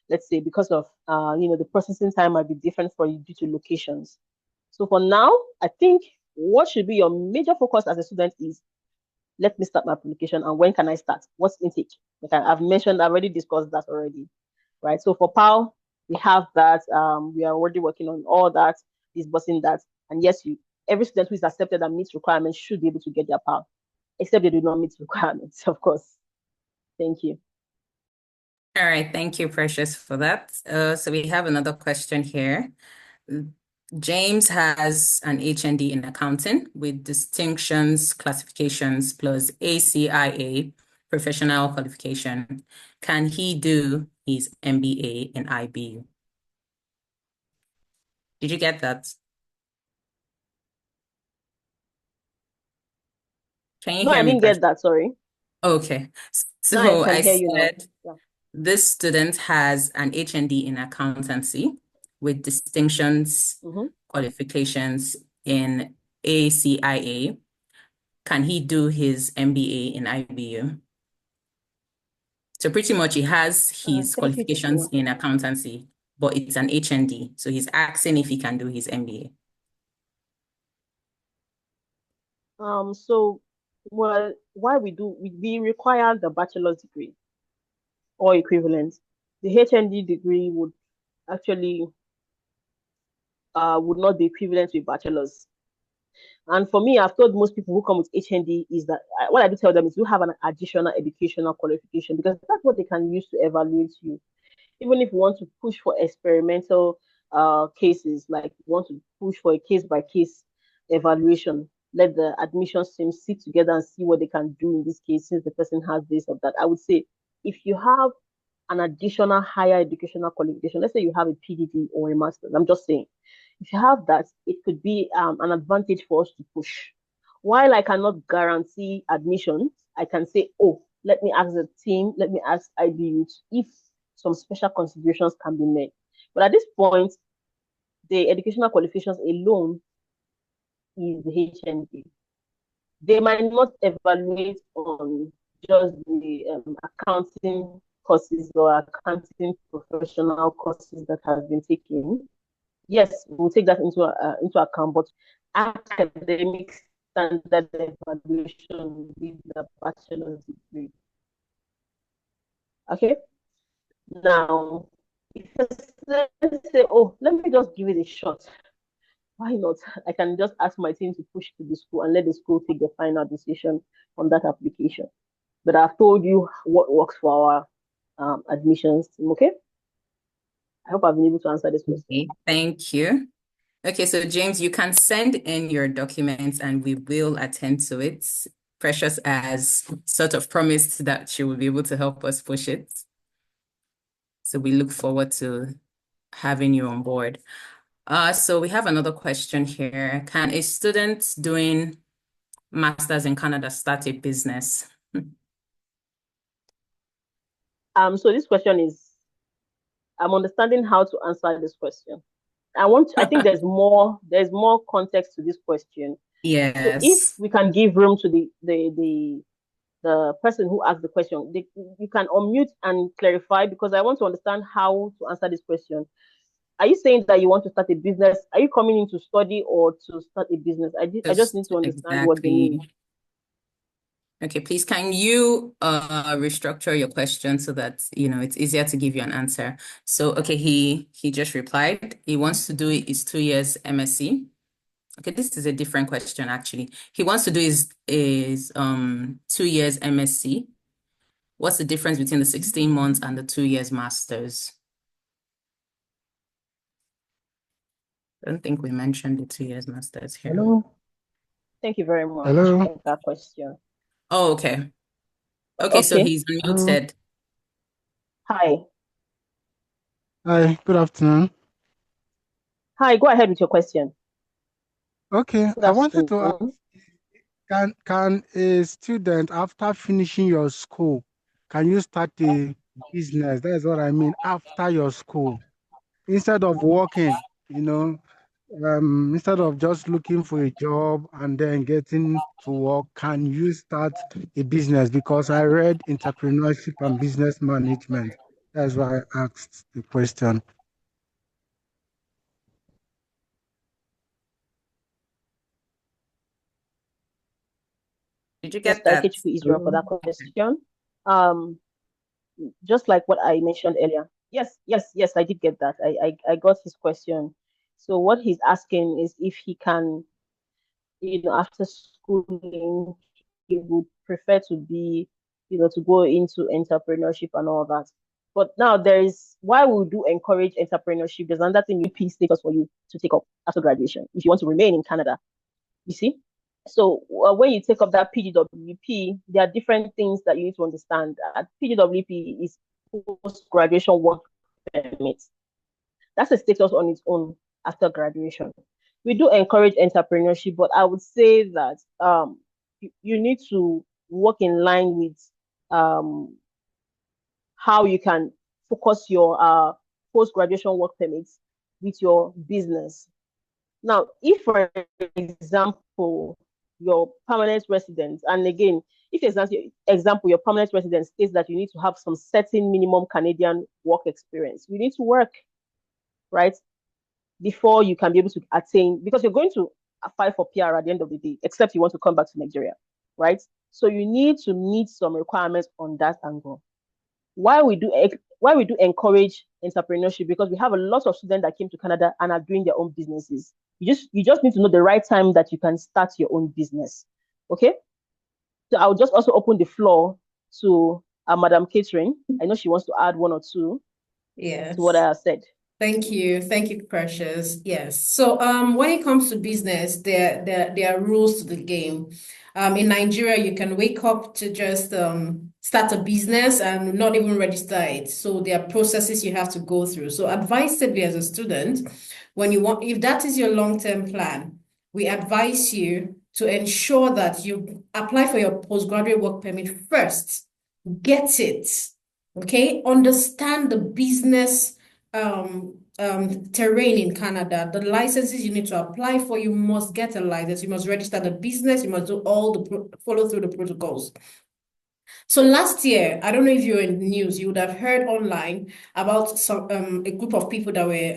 Let's say because of the processing time might be different for you due to locations. So for now, I think what should be your major focus as a student is let me start my application and when can I start? What's intake? Like I've already discussed that already, right? So for PAL, we have that. We are already working on all that, disbursing that. And yes, every student who is accepted and meets requirements should be able to get their PAL, except they do not meet requirements, of course. Thank you.
All right, thank you, Precious, for that. So we have another question here. James has an HND in accounting with distinctions, classifications, plus ACIA professional qualification. Can he do his MBA in IBU? Did you get that? Can you
No,
hear
I
me,
didn't
Precious?
get that. Sorry.
Okay.
No, I
So
can
I
hear you now.
said
Yeah.
this student has an HND in accountancy with distinctions, qualifications in ACIA. Can he do his MBA in IBU? So pretty much he has his
Thank you,
qualifications
Christina.
in accountancy, but it's an HND. So he's asking if he can do his MBA.
So, well, why we require the bachelor's degree or equivalent. The HND degree would actually would not be equivalent to a bachelor's. And for me, I've told most people who come with HND is that what I do tell them is you have an additional educational qualification because that's what they can use to evaluate you. Even if you want to push for experimental cases, like you want to push for a case by case evaluation, let the admissions team sit together and see what they can do in this case since the person has this or that. I would say if you have an additional higher educational qualification, let's say you have a PhD or a master's, I'm just saying, if you have that, it could be an advantage for us to push. While I cannot guarantee admissions, I can say, oh, let me ask the team, let me ask IBU if some special considerations can be made. But at this point, the educational qualifications alone is the HND. They might not evaluate on just the accounting courses or accounting professional courses that have been taken. Yes, we'll take that into account, but academic standard evaluation with the bachelor's degree. Okay. Now, if let's say, oh, let me just give it a shot. Why not? I can just ask my team to push to the school and let the school take the final decision on that application. But I've told you what works for our admissions team, okay? I hope I've been able to answer this question.
Okay, thank you. Okay, so James, you can send in your documents and we will attend to it. Precious has sort of promised that she will be able to help us push it. So we look forward to having you on board. So we have another question here. Can a student doing masters in Canada start a business?
So this question is, I'm understanding how to answer this question. I think there's more context to this question.
Yes.
So if we can give room to the person who asked the question, you can unmute and clarify because I want to understand how to answer this question. Are you saying that you want to start a business? Are you coming in to study or to start a business? I just need to understand what they mean.
Okay, please, can you restructure your question so that it's easier to give you an answer? So, okay, he just replied. He wants to do his 2 years MSc Okay, this is a different question actually. He wants to do his 2 years MSc. What's the difference between the 16 months and the 2 years masters? I don't think we mentioned the 2 years masters here.
Hello.
Thank you very much
Hello.
for that question.
Oh, okay. Okay, so
Okay.
he's unmuted.
Hi.
Hi, good afternoon.
Hi, go ahead with your question.
Okay,
Good
I wanted to ask,
afternoon.
can a student, after finishing your school, can you start a business? That's what I mean, after your school. Instead of working, instead of just looking for a job and then getting to work, can you start a business? Because I read entrepreneurship and business management. That's why I asked the question.
Did you
Yes,
get that?
Ikechukwu Israel for that question. Um, just like what I mentioned earlier. Yes, I did get that. I got his question. So what he's asking is if he can, after schooling, he would prefer to be, to go into entrepreneurship and all that. But now why we do encourage entrepreneurship. There's another thing UP status for you to take up after graduation if you want to remain in Canada. You see? So when you take up that PGWP, there are different things that you need to understand. PGWP is post-graduation work permit. That's a status on its own after graduation. We do encourage entrepreneurship, but I would say that you need to work in line with how you can focus your post-graduation work permits with your business. Now, if, for example, your permanent residence, and again, if example, your permanent residence states that you need to have some certain minimum Canadian work experience, you need to work, right? Before you can be able to attain, because you're going to apply for PR at the end of the day, except you want to come back to Nigeria, right? So you need to meet some requirements on that angle. Why we do encourage entrepreneurship, because we have a lot of students that came to Canada and are doing their own businesses. You just need to know the right time that you can start your own business. Okay. So I'll just also open the floor to Madam Catherine. I know she wants to add one or two to what I have said.
Thank you, Precious. Yes. So when it comes to business, there are rules to the game. In Nigeria, you can wake up to just start a business and not even register it. So there are processes you have to go through. So advisably as a student, if that is your long-term plan, we advise you to ensure that you apply for your postgraduate work permit first. Get it. Okay. Understand the business terrain in Canada, the licenses you need to apply for, you must get a license, you must register the business, you must do follow through the protocols. So last year, I don't know if you're in the news, you would have heard online about a group of people that were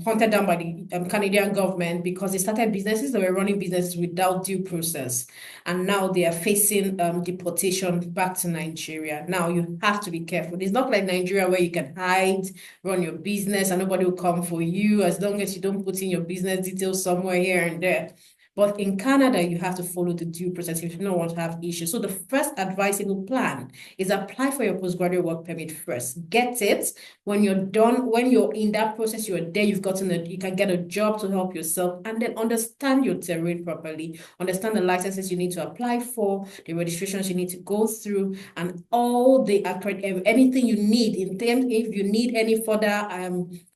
hunted down by the Canadian government because they started businesses, they were running businesses without due process. And now they are facing deportation back to Nigeria. Now you have to be careful. It's not like Nigeria where you can hide, run your business and nobody will come for you as long as you don't put in your business details somewhere here and there. But in Canada, you have to follow the due process if you don't want to have issues. So the first advisable plan is apply for your postgraduate work permit first. Get it. When you're done, when you're in that process, you're there, you can get a job to help yourself, and then understand your terrain properly. Understand the licenses you need to apply for, the registrations you need to go through, and all the anything you need in terms, if you need any further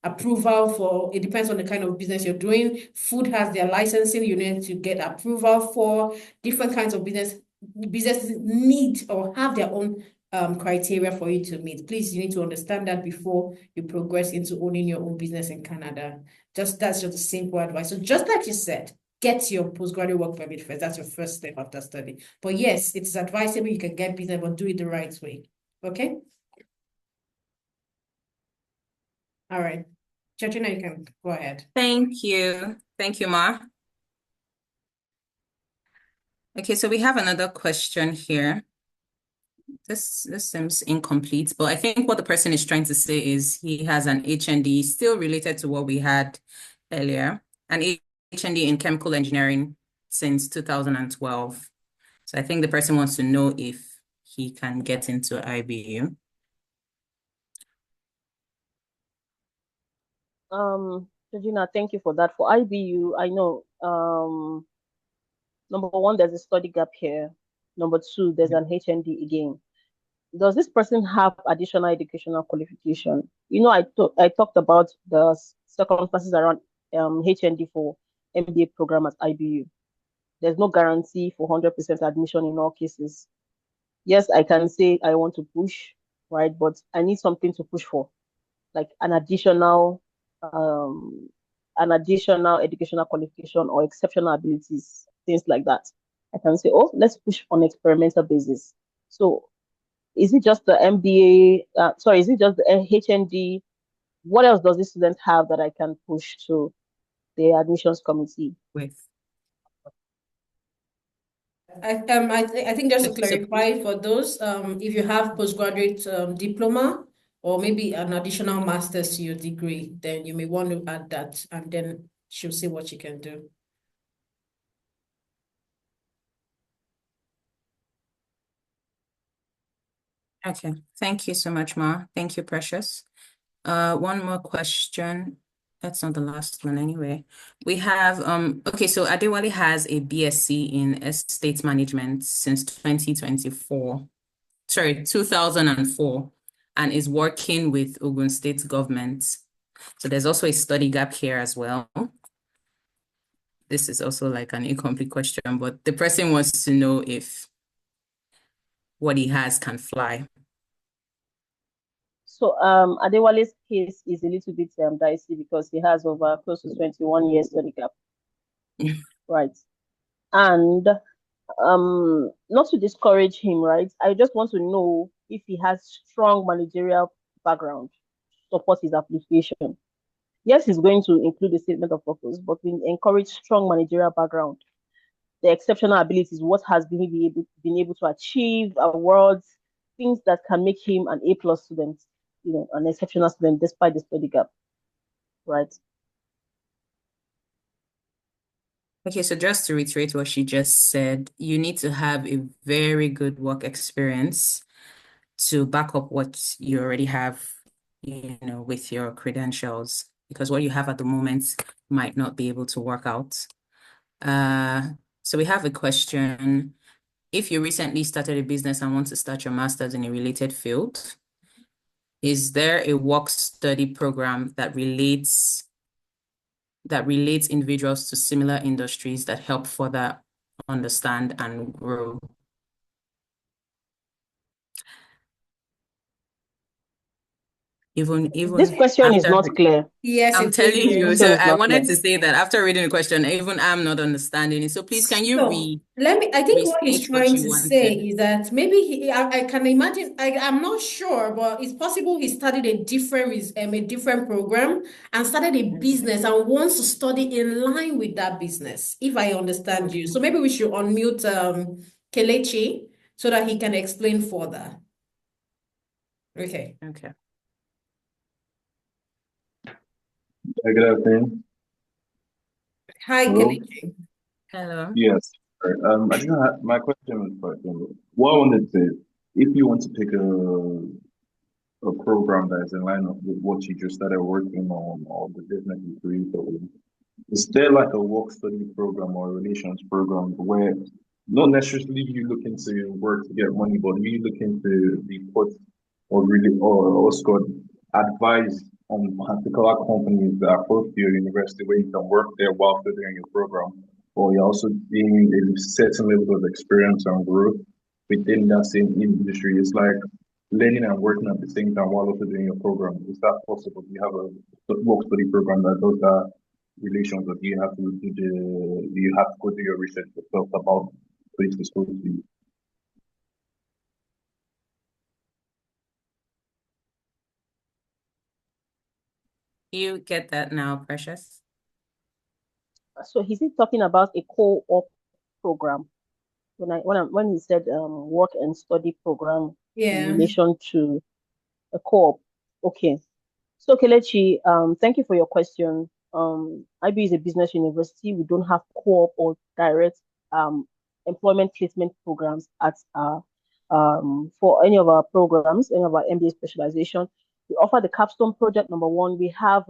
approval for, it depends on the kind of business you're doing. Food has their licensing, you need to get approval for. Different kinds of businesses need or have their own criteria for you to meet. Please, you need to understand that before you progress into owning your own business in Canada. That's just a simple advice. So just like you said, get your postgraduate work permit first. That's your first step after study. But yes, it's advisable you can get business, but do it the right way. Okay? All right. Georgina, you can go ahead.
Thank you. Thank you, Ma. Okay, so we have another question here. This seems incomplete, but I think what the person is trying to say is he has an HND still related to what we had earlier. an HND in chemical engineering since 2012. So I think the person wants to know if he can get into IBU.
Georgina, thank you for that. For IBU, I know, number one, there's a study gap here. Number two, there's an HND again. Does this person have additional educational qualification? You know, I talked about the circumstances around HND for MBA program at IBU. There's no guarantee for 100% admission in all cases. Yes, I can say I want to push, right? But I need something to push for, like an additional educational qualification or exceptional abilities, things like that. I can say, oh, let's push on experimental basis. So is it just the MBA? Is it just the HND? What else does this student have that I can push to the admissions committee
with?
I think just to clarify for those, if you have postgraduate diploma or maybe an additional master's to your degree, then you may want to add that, and then she'll see what she can do.
Okay, thank you so much, Ma. Thank you, Precious. One more question. That's not the last one anyway. We have, okay, so Adewale has a BSc in estate management since 2024. Sorry, 2004, and is working with Ogun State government. So there's also a study gap here as well. This is also like an incomplete question, but the person wants to know if what he has can fly.
So Adewale's case is a little bit dicey because he has over close to 21 years study gap. Right. And not to discourage him, right? I just want to know if he has strong managerial background to support his application. Yes, he's going to include a statement of purpose, but we encourage strong managerial background. The exceptional abilities, what has been able to achieve, awards, things that can make him an A+ student, you know, an exceptional student despite the study gap, right?
Okay, so just to reiterate what she just said, you need to have a very good work experience to back up what you already have, you know, with your credentials, because what you have at the moment might not be able to work out. So we have a question. If you recently started a business and want to start your master's in a related field, is there a work study program that relates individuals to similar industries that help further understand and grow? Even
This question is not clear.
Yes,
I'm telling you. So I wanted to say that after reading the question, even I'm not understanding it. So please, can you read?
I think what he's trying to say
wanted?
is that maybe I can imagine, I'm not sure, but it's possible he studied a different program and started a business and wants to study in line with that business, if I understand you. So maybe we should unmute Kelechi so that he can explain further. Okay.
Okay.
Good afternoon.
Hi,
Hello.
Kelechi.
Hello.
Yes. I just my question was quite simple. What I wanted to say, if you want to pick a program that is in line with what you just started working on or the business you created, is there like a work study program or relations program where not necessarily you looking to work to get money, but you looking to be put or really or also advise on particular companies that are close to your university where you can work there while furthering your program, or you're also gaining a certain level of experience and growth within that same industry. It's like learning and working at the same time while also doing your program. Is that possible? Do you have a work study program that does that relations, or do you have to go do your research yourself about places close to you?
You get that now, Precious?
So is he talking about a co-op program? When he said work and study program in relation to a co-op. Okay. So Kelechi, thank you for your question. IB is a business university. We don't have co-op or direct employment placement programs at for any of our programs, any of our MBA specialization. We offer the capstone project number one. We have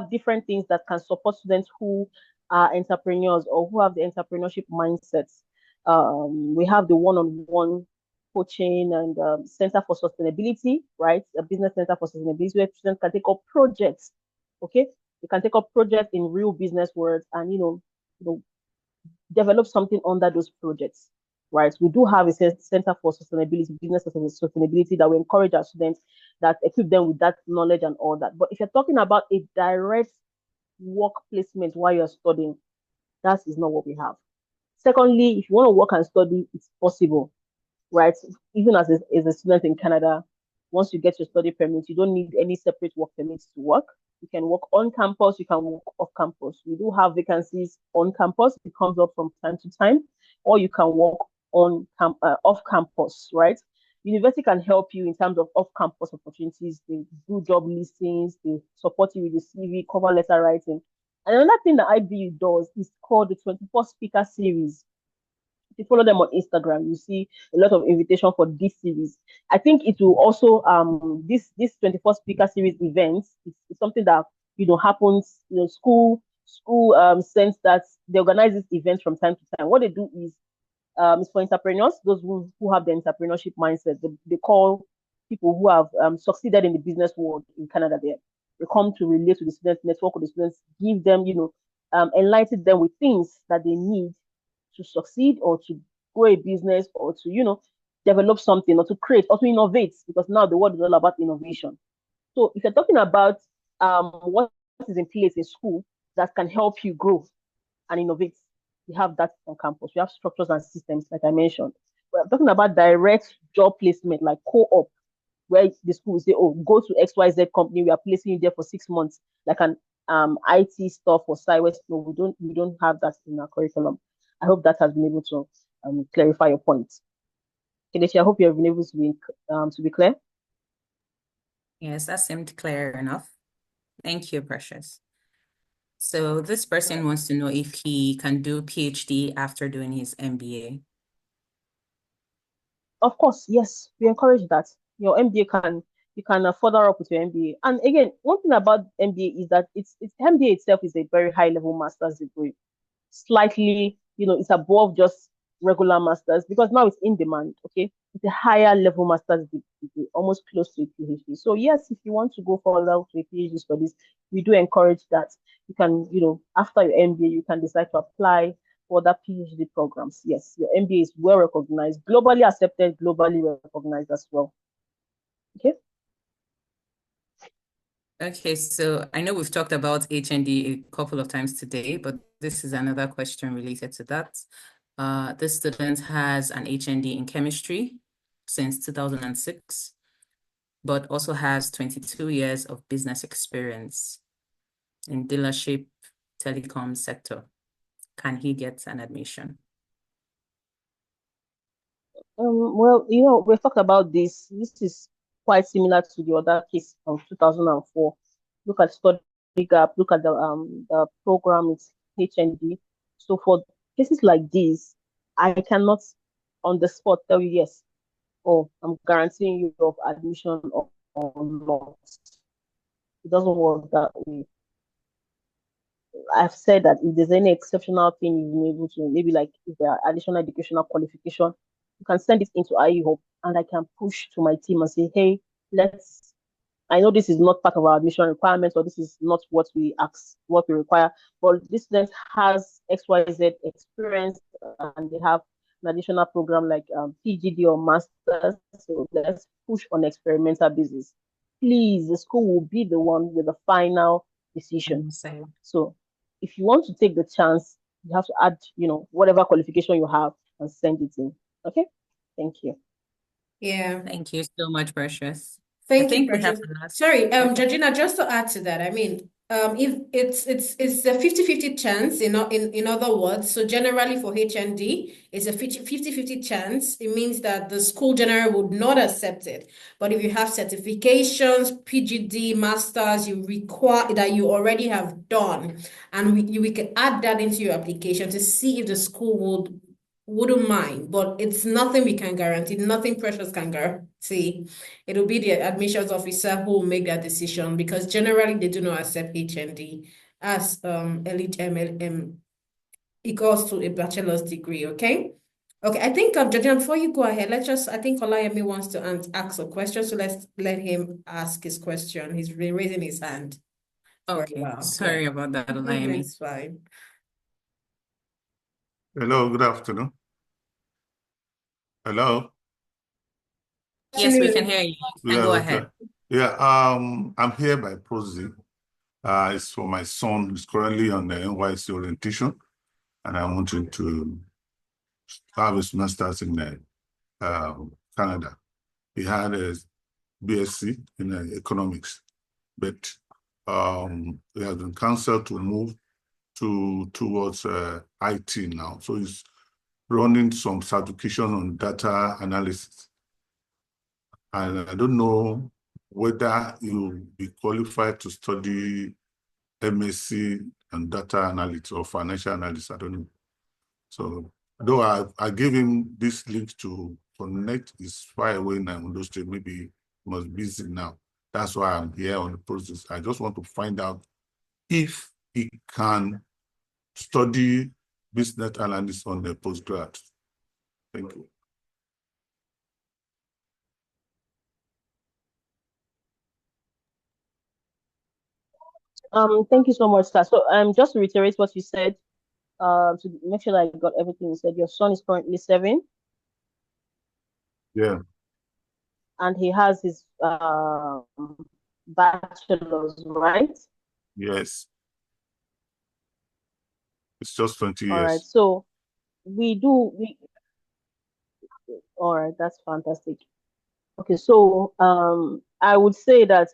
different things that can support students who are entrepreneurs or who have the entrepreneurship mindsets. We have the one-on-one coaching and Center for Sustainability, right? A business center for sustainability where students can take up projects. Okay, you can take up projects in real business words and develop something under those projects, right? We do have a Center for Sustainability, Business Sustainability, that we encourage our students, that equip them with that knowledge and all that. But if you're talking about a direct work placement while you're studying, that is not what we have. Secondly, if you want to work and study, it's possible, right? Even as a student in Canada, once you get your study permit, you don't need any separate work permits to work. You can work on campus, you can work off campus. We do have vacancies on campus, it comes up from time to time, or you can work on off campus, right? University can help you in terms of off-campus opportunities. They do job listings, they support you with the CV, cover letter writing. And another thing that IBU does is called the 24 speaker series. If you follow them on Instagram, you see a lot of invitation for this series. I think it will also this 24 speaker series events is something that happens, school sense that they organize these events from time to time. What they do is it's for entrepreneurs, those who have the entrepreneurship mindset. They call people who have succeeded in the business world in Canada there. They come to relate to the students, network with the students, give them, enlighten them with things that they need to succeed or to grow a business or to, develop something or to create or to innovate, because now the world is all about innovation. So if you're talking about what is in place in school that can help you grow and innovate, we have that on campus. We have structures and systems, like I mentioned. We're talking about direct job placement, like co-op, where the school will say, oh, go to XYZ company, we are placing you there for 6 months, like an IT stuff or cyber. No, we don't have that in our curriculum. I hope that has been able to clarify your point. Kelechi, I hope you have been able to be clear.
Yes, that seemed clear enough. Thank you, Precious. So this person wants to know if he can do PhD after doing his MBA.
Of course, yes, we encourage that. Your MBA you can further up with your MBA. And again, one thing about MBA is that it's MBA itself is a very high level master's degree. Slightly, it's above just regular masters because now it's in demand. Okay, it's a higher level master's degree, almost close to a PhD. So yes, if you want to go further to a PhD studies, we do encourage that. You can, after your MBA, you can decide to apply for the PhD programs. Yes, your MBA is well recognized, globally accepted, globally recognized as well. Okay.
Okay, so I know we've talked about HND a couple of times today, but this is another question related to that. This student has an HND in chemistry since 2006, but also has 22 years of business experience in dealership telecom sector. Can he get an admission?
Well, we've talked about this. This is quite similar to the other case of 2004. Look at study gap, look at the program, it's HND. So for cases like this, I cannot on the spot tell you yes, or I'm guaranteeing you of admission or not. It doesn't work that way. I've said that if there's any exceptional thing you've been able to, maybe like if there are additional educational qualification, you can send it into IE Hope and I can push to my team and say, hey, I know this is not part of our admission requirements or this is not what we require, but this student has XYZ experience and they have an additional program like PGD or Masters. So let's push on experimental basis. Please, the school will be the one with the final decision. So if you want to take the chance, you have to add, whatever qualification you have and send it in. Okay? Thank you.
Yeah.
Thank you so much, Precious.
Thank you, Precious. Sorry,
Okay.
Georgina, just to add to that, I mean, If it's a 50-50 chance, in other words. So generally for HND, it's a 50-50 chance. It means that the school generally would not accept it. But if you have certifications, PGD, masters, you require that you already have done, and we can add that into your application to see if the school wouldn't mind. But it's nothing we can guarantee, nothing Precious can guarantee. It'll be the admissions officer who will make that decision, because generally they do not accept HND as equals to a bachelor's degree. Okay. Okay, I think Georgina, before you go ahead, I think Olayemi wants to ask a question, so let's let him ask his question. He's been raising his hand for a
Okay,
while.
sorry about that, Olayemi.
It's fine.
Hello, good afternoon. Hello.
Yes, we can hear you. You can go
okay.
ahead.
Yeah, I'm here by proxy. It's for my son who's currently on the NYC orientation, and I want him to have his master's in Canada. He had a BSc in economics, but he has been counseled to move towards IT now. So he's running some certification on data analysis. And I don't know whether you'll be qualified to study MSc and data analytics or financial analysis. I don't know. So though I gave him this link to connect, is far away in Ondo State, maybe he must be busy now. That's why I'm here on the process. I just want to find out if he can study business analysis on the postgrad. Thank you.
Thank you so much, sir. So just to reiterate what you said, to make sure that I got everything you said, your son is currently 7.
Yeah.
And he has his bachelor's, right?
Yes. It's just 20 years.
All right. So all right, that's fantastic. Okay, so I would say that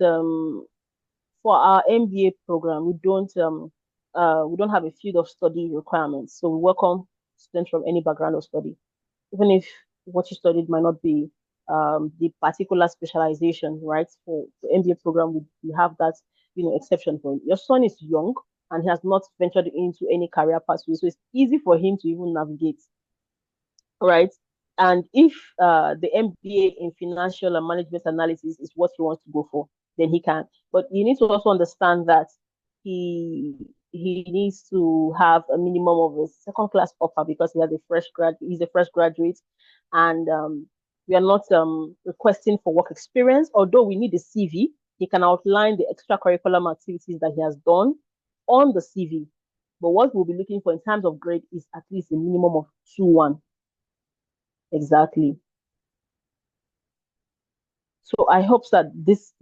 for our MBA program, we don't have a field of study requirements. So we welcome students from any background of study, even if what you studied might not be the particular specialization, right? For the MBA program, we have that exception for it. Your son is young and he has not ventured into any career pathway, so it's easy for him to even navigate, right? And if the MBA in financial and management analysis is what he wants to go for, then he can. But you need to also understand that he needs to have a minimum of a second class offer, because he has he's a fresh graduate, and we are not requesting for work experience. Although we need a CV, he can outline the extracurricular activities that he has done on the CV. But what we'll be looking for in terms of grade is at least a minimum of 2.1. Exactly. So I hope that this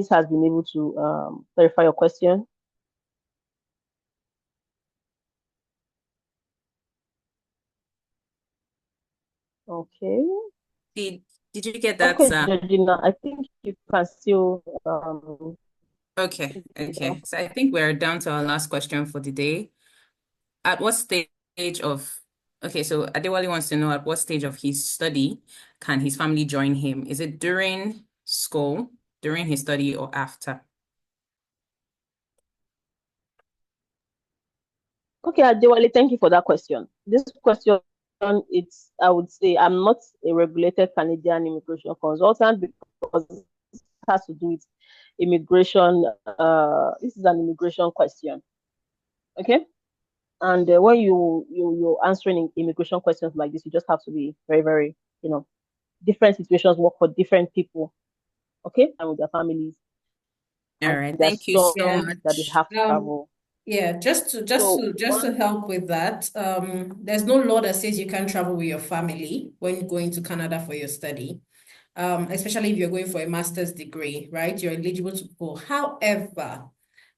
has been able to clarify your question. Okay.
Did you get that,
Okay,
sir?
Georgina, I think you can still
Okay. So I think we're down to our last question for the day. At what stage of so Adewale wants to know, at what stage of his study can his family join him? Is it during school, during his study, or after?
Okay, Adewale, thank you for that question. This question, I would say I'm not a regulated Canadian immigration consultant, because it has to do with immigration. This is an immigration question. Okay. And when you're answering immigration questions like this, you just have to be very, very, different situations work for different people, okay, and with their families.
All right, thank you so much.
That they have to travel.
Yeah, just to help with that, there's no law that says you can't travel with your family when going to Canada for your study, especially if you're going for a master's degree, right? You're eligible to go. However,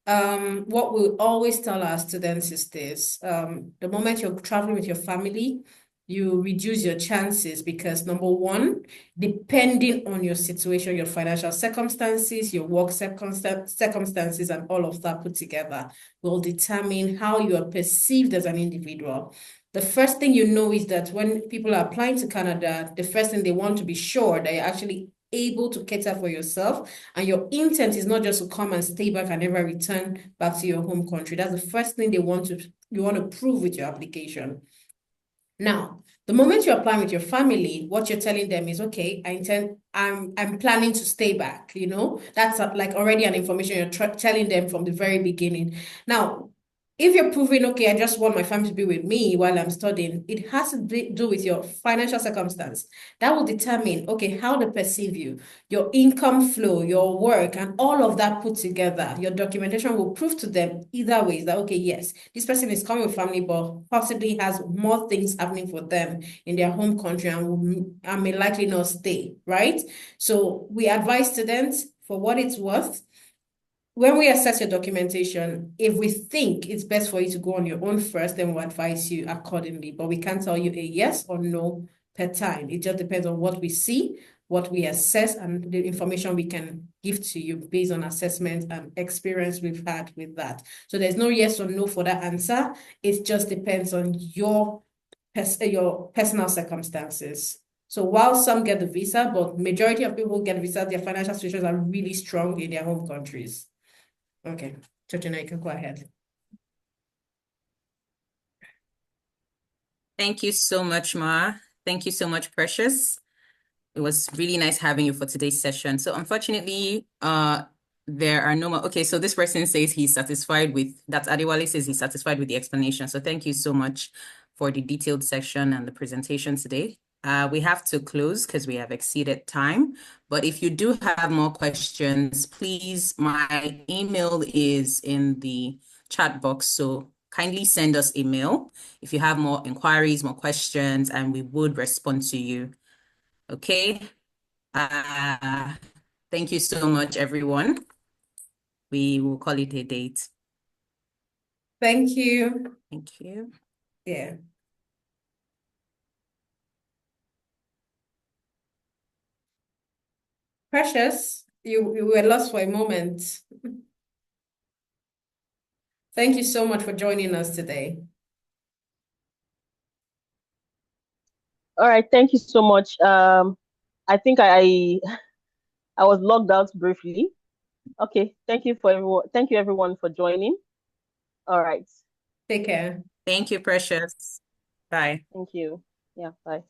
what we always tell our students is this: the moment you're traveling with your family, you reduce your chances because number one, depending on your situation, your financial circumstances, your work circumstances, and all of that put together will determine how you are perceived as an individual. The first thing you know is that when people are applying to Canada, the first thing they want to be sure that you're actually able to cater for yourself and your intent is not just to come and stay back and never return back to your home country. That's the first thing you want to prove with your application. Now, the moment you apply with your family, what you're telling them is, okay, I'm planning to stay back, that's like already an information you're telling them from the very beginning. Now, if you're proving, okay, I just want my family to be with me while I'm studying, it has to do with your financial circumstance. That will determine, okay, how they perceive you, your income flow, your work, and all of that put together. Your documentation will prove to them either way that, okay, yes, this person is coming with family, but possibly has more things happening for them in their home country and may likely not stay, right? So we advise students, for what it's worth, when we assess your documentation, if we think it's best for you to go on your own first, then we'll advise you accordingly. But we can't tell you a yes or no per time. It just depends on what we see, what we assess, and the information we can give to you based on assessment and experience we've had with that. So there's no yes or no for that answer. It just depends on your personal circumstances. So while some get the visa, but majority of people who get visa, their financial situations are really strong in their home countries. Okay, Georgina, you can go ahead.
Thank you so much, Ma. Thank you so much, Precious. It was really nice having you for today's session. So unfortunately, there are no more. Okay, so this person says he's satisfied with, that Adewale says he's satisfied with the explanation. So thank you so much for the detailed section and the presentation today. We have to close because we have exceeded time. But if you do have more questions, please, my email is in the chat box. So kindly send us a mail if you have more inquiries, more questions, and we would respond to you. Okay. Thank you so much, everyone. We will call it a date.
Thank you.
Thank you.
Yeah. Precious, you were lost for a moment. Thank you so much for joining us today.
All right, thank you so much. I think I was logged out briefly. Okay, thank you everyone for joining. All right.
Take care.
Thank you, Precious. Bye.
Thank you. Yeah, bye.